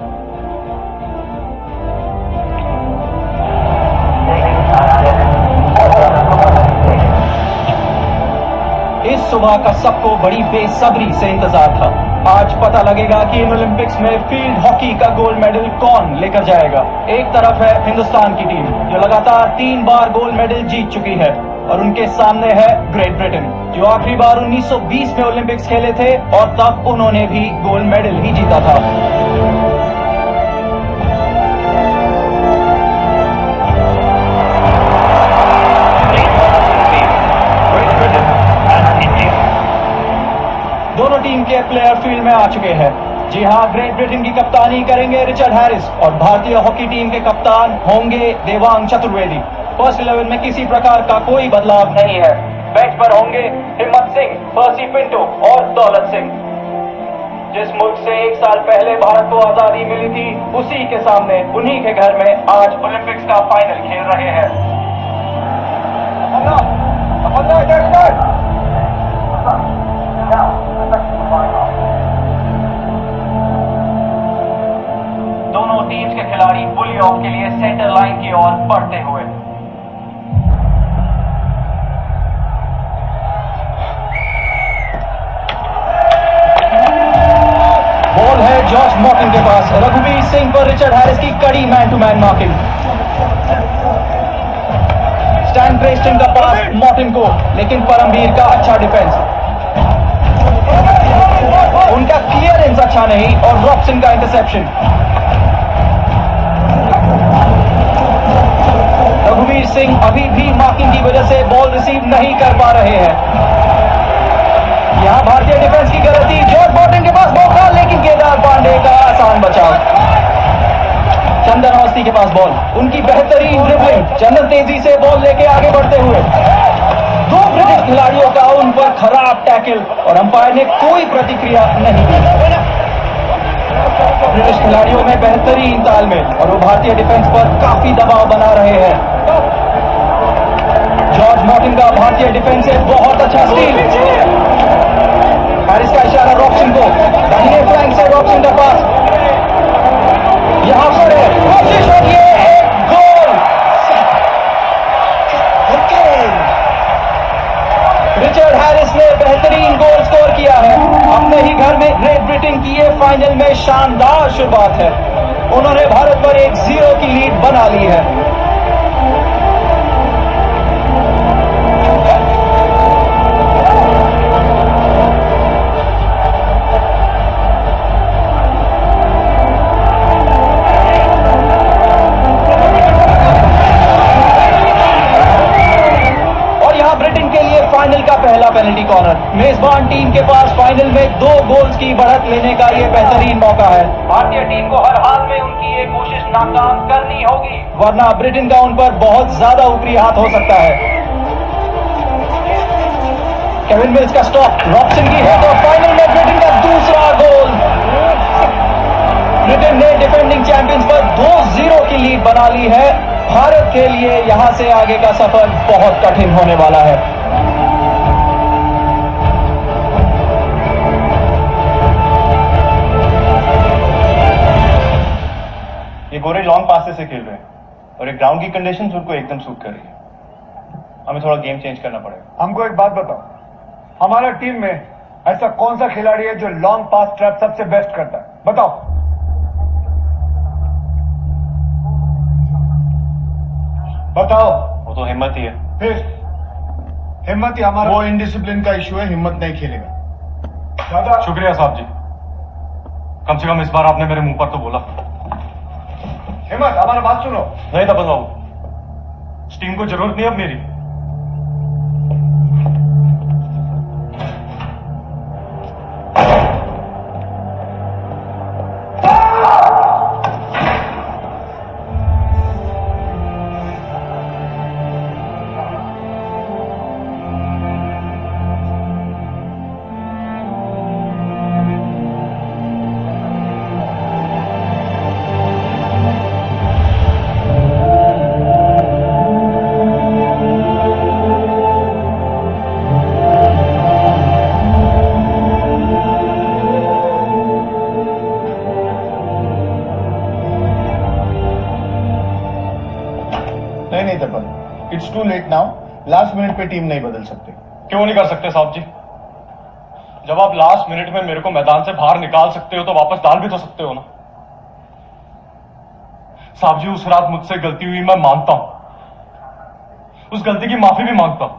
इस सुबह का सबको बड़ी बेसब्री से इंतजार था। आज पता लगेगा कि इन ओलंपिक्स में फील्ड हॉकी का गोल्ड मेडल कौन लेकर जाएगा। एक तरफ है हिंदुस्तान की टीम जो लगातार 3 बार गोल्ड मेडल जीत चुकी है और उनके सामने है ग्रेट ब्रिटेन जो आखिरी बार 1920 में ओलंपिक्स खेले थे और तब उन्होंने भी गोल्ड मेडल ही जीता था। दोनों टीम के प्लेयर फील्ड में आ चुके हैं। जी हां, ग्रेट ब्रिटेन की कप्तानी करेंगे रिचर्ड हैरिस और भारतीय हॉकी टीम के कप्तान होंगे देवांग चतुर्वेदी। फर्स्ट 11 में किसी प्रकार का कोई बदलाव नहीं है। बेंच पर होंगे हिम्मत सिंह, पर्सी पिंटो और दौलत सिंह। जिस मुल्क से 1 साल पहले भारत को आजादी मिली थी, उसी के सामने उन्हीं के घर में आज ओलंपिक्स का फाइनल खेल रहे हैं। दोनों टीम्स के खिलाड़ी पुल ऑफ के लिए सेंटर लाइन की ओर बढ़ते हुए। बॉल है जॉर्ज मॉर्टन के पास। रघुवीर सिंह पर रिचर्ड हैरिस की कड़ी man to man marking. Stan Preston का पास मॉर्टन को, लेकिन परमवीर का अच्छा डिफेंस। उनका क्लियर रुका नहीं और रॉबसन का इंटरसेप्शन। रघुवीर सिंह अभी भी मार्किंग की वजह से बॉल रिसीव नहीं कर पा रहे हैं। यहां भारतीय डिफेंस की गलती, जॉर्ज बॉर्टन के पास बॉल था लेकिन केदार पांडे का आसान बचाव। चंदन अवस्थी के पास बॉल, उनकी बेहतरीन ड्रिबलिंग, चंदन तेजी से बॉल लेके आगे बढ़ते हुए, दो ब्रिटिश खिलाड़ियों का उन पर खराब टैकल और अंपायर ने कोई प्रतिक्रिया नहीं की। ब्रिटिश खिलाड़ियों में बेहतरीन तालमेल और वो भारतीय डिफेंस पर काफी दबाव बना रहे हैं। जॉर्ज मॉर्टन का भारतीय डिफेंस से बहुत अच्छा स्टील। हैरिस का इशारा रॉबसन को, दाहिने फ्लैंक से रॉबसन का पास, यहां पर है कोशिश और ये एक गोल। रिचर्ड हैरिस ने बेहतरीन गोल स्कोर किया है। अपने ही घर में ग्रेट ब्रिटेन की ये फाइनल में शानदार शुरुआत है। उन्होंने भारत पर 1-0 की लीड बना ली है। फाइनल का पहला पेनल्टी कॉर्नर। मेजबान टीम के पास फाइनल में 2 गोल्स की बढ़त लेने का यह बेहतरीन मौका है। भारतीय टीम को हर हाल में उनकी ये कोशिश नाकाम करनी होगी, वरना ब्रिटेन का उन पर बहुत ज्यादा ऊपरी हाथ हो सकता है। केविन मिल्स का स्टॉप, रॉबसन की हेड और फाइनल में ब्रिटेन का दूसरा गोल। ब्रिटेन ने डिफेंडिंग चैंपियंस पर 2-0 की लीड बना ली है। भारत के लिए यहां से आगे का सफर बहुत कठिन होने वाला है। ये गोरे लॉन्ग पास से खेल रहे हैं और एक ग्राउंड की कंडीशंस उनको एकदम सूट कर रही है। हमें थोड़ा गेम चेंज करना पड़ेगा। हमको एक बात बताओ, हमारा टीम में ऐसा कौन सा खिलाड़ी है जो लॉन्ग पास ट्रैप सबसे बेस्ट करता है? बताओ। बताओ। वो तो हिम्मत ही है। फिर हिम्मत ही हमारा, वो इनडिसिप्लिन का इशू है, हिम्मत नहीं खेलेगा। दादा शुक्रिया साहब जी, कम से कम इस बार आपने मेरे मुंह पर तो बोला। हिम्मत, हमारा बात सुनो। नहीं तपन बाबू, इस टीम को जरूरत नहीं अब मेरी। It's too late now. Last minute पे टीम नहीं बदल सकते। क्यों नहीं कर सकते साहब जी? जब आप लास्ट मिनट में मेरे को मैदान से बाहर निकाल सकते हो तो वापस डाल भी तो सकते हो ना। साहब जी, उस रात मुझसे गलती हुई, मैं मानता हूं, उस गलती की माफी भी मांगता हूं,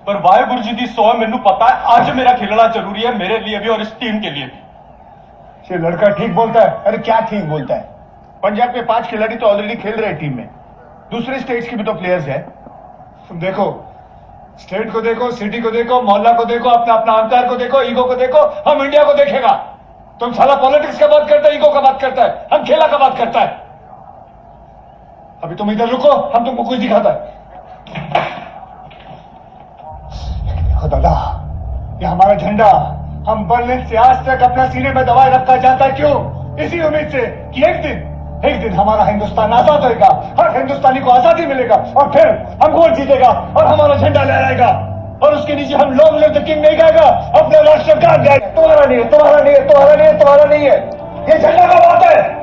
पर वाहेगुरु जी दी सौ मैनू पता है आज मेरा खेलना जरूरी है, मेरे लिए भी और इस टीम के लिए भी। ये लड़का ठीक बोलता है। अरे क्या ठीक बोलता है? पंजाब के 5 खिलाड़ी तो ऑलरेडी खेल रहे हैं टीम में, दूसरे स्टेट्स की भी तो प्लेयर्स है। तुम देखो, स्टेट को देखो, सिटी को देखो, मोहल्ला को देखो, अपना अपना अंतर को देखो, ईगो को देखो। हम इंडिया को देखेगा। तुम साला पॉलिटिक्स का बात करता है, ईगो का बात करता है, हम खेला का बात करता है। अभी तुम इधर रुको, हम तुमको कुछ दिखाता है। दादा, ये हमारा झंडा हम बर्लिन से आज तक अपना सीने में दबाए रखा जाता है। क्यों? इसी उम्मीद से कि एक दिन हमारा हिंदुस्तान आजाद होगा, हर हिंदुस्तानी को आजादी मिलेगा और फिर हम गोल्ड जीतेगा और हमारा झंडा लहराएगा और उसके नीचे हम लॉन्ग लिव द किंग नहीं गाएगा, अपने राष्ट्रगान गाएगा। तुम्हारा नहीं है, तुम्हारा नहीं है, तुम्हारा नहीं है, तुम्हारा नहीं है, ये झंडा का बात है।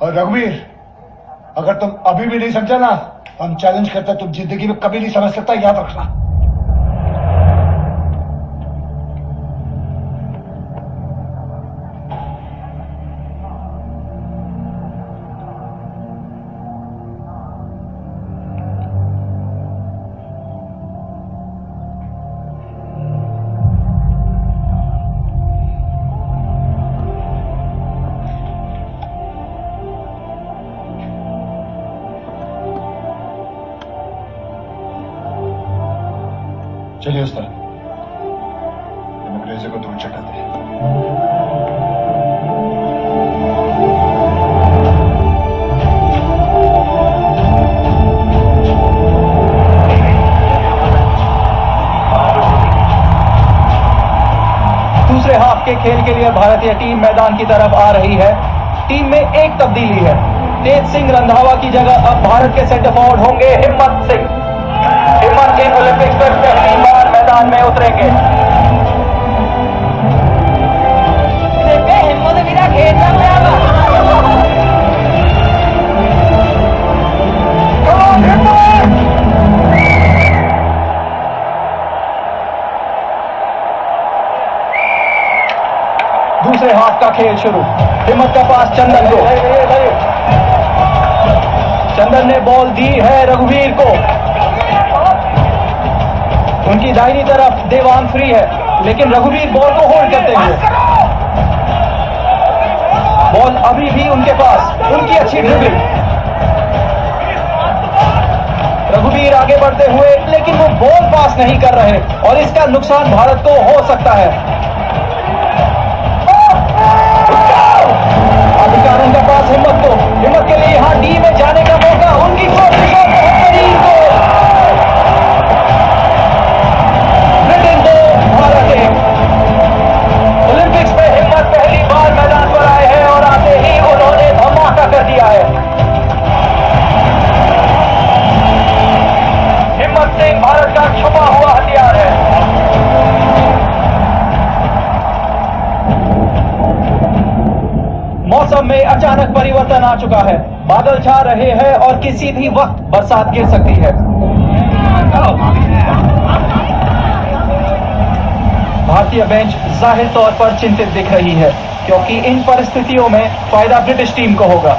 और रघुवीर, अगर तुम अभी भी नहीं समझा ना, हम चैलेंज करते तुम जिंदगी में कभी नहीं समझ सकता, याद रखना। चलिए उस तरफ, अंग्रेजों को दूर चटाते हैं। दूसरे हाफ के खेल के लिए भारतीय टीम मैदान की तरफ आ रही है। टीम में एक तब्दीली है। तेज सिंह रंधावा की जगह अब भारत के सेंटर फॉरवर्ड होंगे हिम्मत सिंह। हिम्मत सिंह ओलंपिक्स में पहली बार मैदान में उतरेंगे। दूसरे हाफ का खेल शुरू। हिम्मत का पास चंदन को। चंदन ने बॉल दी है रघुवीर को। उनकी दाहिनी तरफ देवांग फ्री है, लेकिन रघुवीर बॉल को होल्ड करते हुए। बॉल अभी भी उनके पास, उनकी अच्छी ड्रिबलिंग। रघुवीर आगे बढ़ते हुए, लेकिन वो बॉल पास नहीं कर रहे और इसका नुकसान भारत को हो सकता है। अधिकारण का पास हिम्मत को। हिम्मत के लिए यहां डी में जाने का मौका। उनकी कोशिश और बेहतरीन गोल। ब्रिटेन 2 भारत 1। ओलंपिक्स में हिम्मत पहली बार मैदान पर आए हैं और आते ही उन्होंने धमाका कर दिया है। हिम्मत सिंह भारत का छुपा हुआ हथियार है। मौसम में अचानक परिवर्तन आ चुका है। बादल छा रहे हैं और किसी भी वक्त बरसात गिर सकती है। भारतीय बेंच जाहिर तौर पर चिंतित दिख रही है, क्योंकि इन परिस्थितियों में फायदा ब्रिटिश टीम को होगा।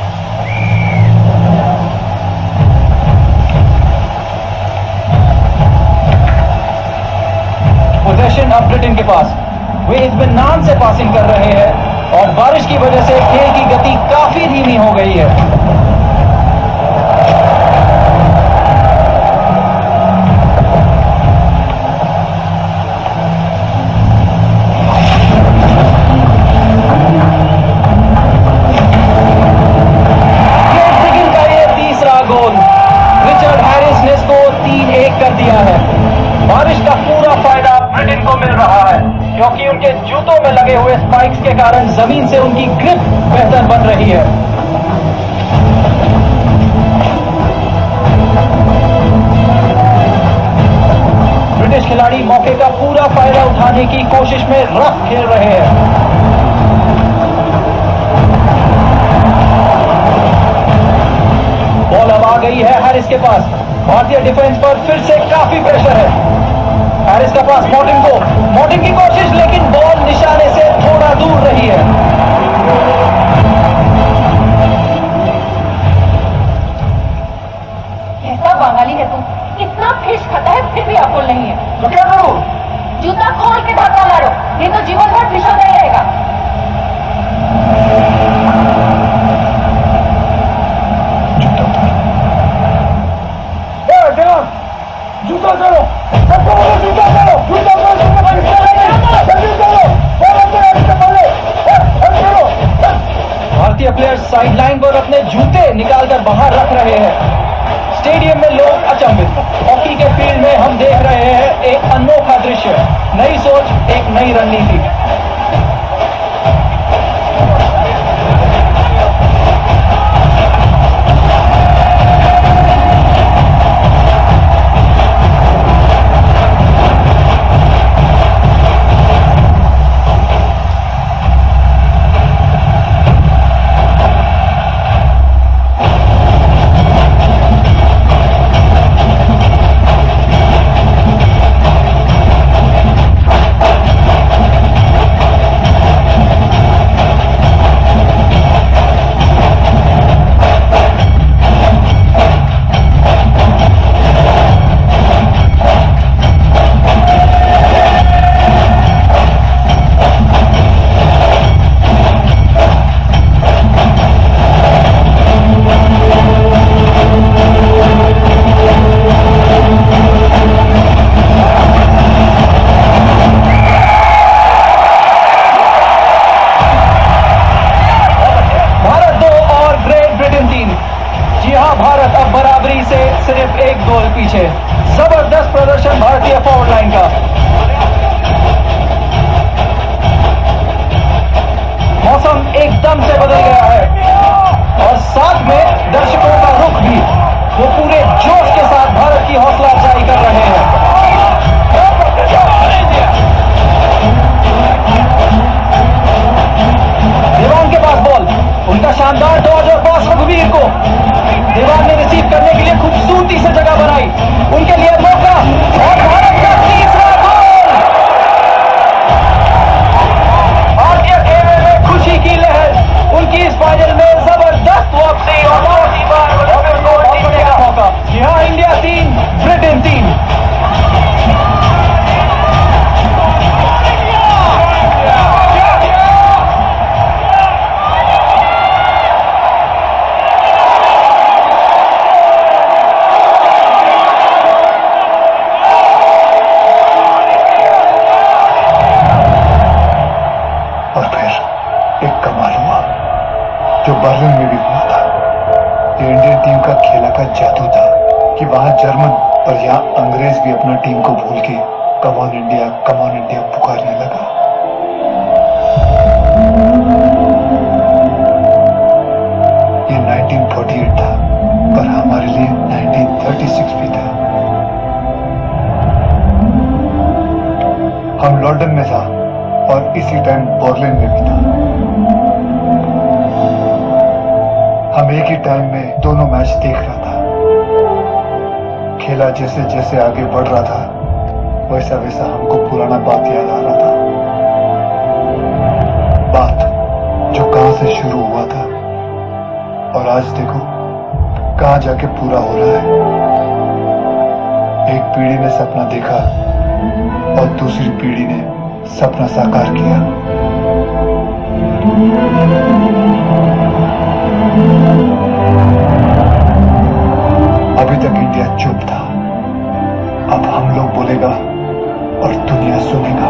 पोजीशन अब ब्रिटेन के पास। वे इत्मीनान से पासिंग कर रहे हैं और बारिश की वजह से खेल की गति काफी धीमी हो गई है। का ये तीसरा गोल। रिचर्ड हैरिस ने स्कोर 3-1 कर दिया है। बारिश का पूरा फायदा ब्रिटेन को मिल रहा है, क्योंकि उनके जूतों में लगे हुए स्पाइक्स के कारण जमीन से उनकी ग्रिप बेहतर बन रही है। ब्रिटिश खिलाड़ी मौके का पूरा फायदा उठाने की कोशिश में रफ खेल रहे हैं। बॉल अब आ गई है हैरिस के पास। भारतीय डिफेंस पर फिर से काफी प्रेशर है। हैरिस का पास मॉर्टिन को। मॉर्टिन की कोशिश, लेकिन बॉल निशाने से थोड़ा दूर रही है। कैसा बंगाली है तुम? इतना फिश खाता है फिर भी अकुल नहीं है। तो क्या करूं? जूता खोल के धक्का मारो, नहीं तो जीवन भर फिशा नहीं रहेगा। जूता करो, सबको बोलो जूता करो, जूता करो, जल्दी करो। भारतीय प्लेयर्स साइडलाइन पर अपने जूते निकालकर बाहर रख रहे हैं। स्टेडियम में लोग अचंभित। हॉकी के फील्ड में हम देख रहे हैं एक अनोखा दृश्य। नई सोच, एक नई रणनीति। गोल पीछे। जबरदस्त प्रदर्शन भारतीय फॉरवर्ड लाइन का। मौसम एकदम से बदल गया है और साथ में दर्शकों का रुख भी। वो पूरे जोश के साथ भारत की हौसला अफजाई कर रहे हैं। देवान के पास बॉल, उनका शानदार डॉज और पास रघुवीर को। देवान ने रिसीव करने के लिए खूबसूरती से जगह बनाई, उनके लिए मौका और भारत का तीसरा गोल। भारतीय खेमे में खुशी की लहर, उनकी इस फाइनल में जबरदस्त वापसी और चौथी बार गोल जीतने का मौका। यहाँ इंडिया 3 ब्रिटेन 3। जो बर्लिन में भी हुआ था। ये इंडियन टीम का खेला का जादू था कि वहां जर्मन और यहाँ अंग्रेज भी अपना टीम को भूल के कम ऑन इंडिया पुकारने लगा। ये 1948 था, पर हमारे लिए 1936 भी था। हम लंदन में था और इसी टाइम बर्लिन में भी था। हम एक ही टाइम में दोनों मैच देख रहा था। खेला जैसे जैसे आगे बढ़ रहा था, वैसा वैसा हमको पुराना बात याद आ रहा था। बात जो कहां से शुरू हुआ था और आज देखो कहां जाके पूरा हो रहा है। एक पीढ़ी ने सपना देखा और दूसरी पीढ़ी ने सपना साकार किया। अभी तक इंडिया चुप था, अब हम लोग बोलेगा और दुनिया सुनेगा।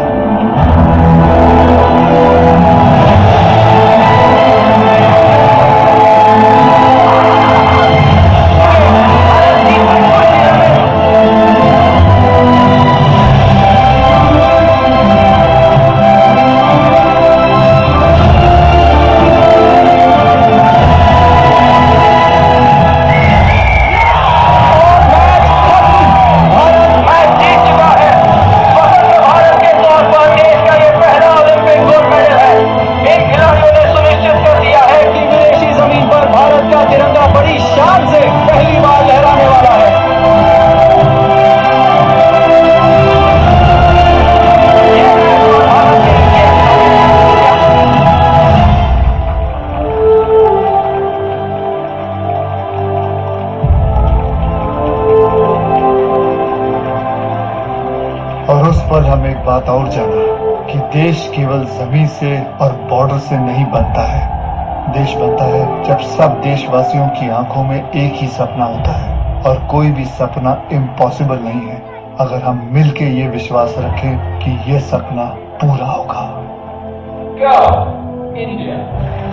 हम एक बात और जाना कि देश केवल जमीन से और बॉर्डर से नहीं बनता है। देश बनता है जब सब देशवासियों की आंखों में एक ही सपना होता है और कोई भी सपना इम्पॉसिबल नहीं है अगर हम मिलके ये विश्वास रखें कि ये सपना पूरा होगा। Go, India.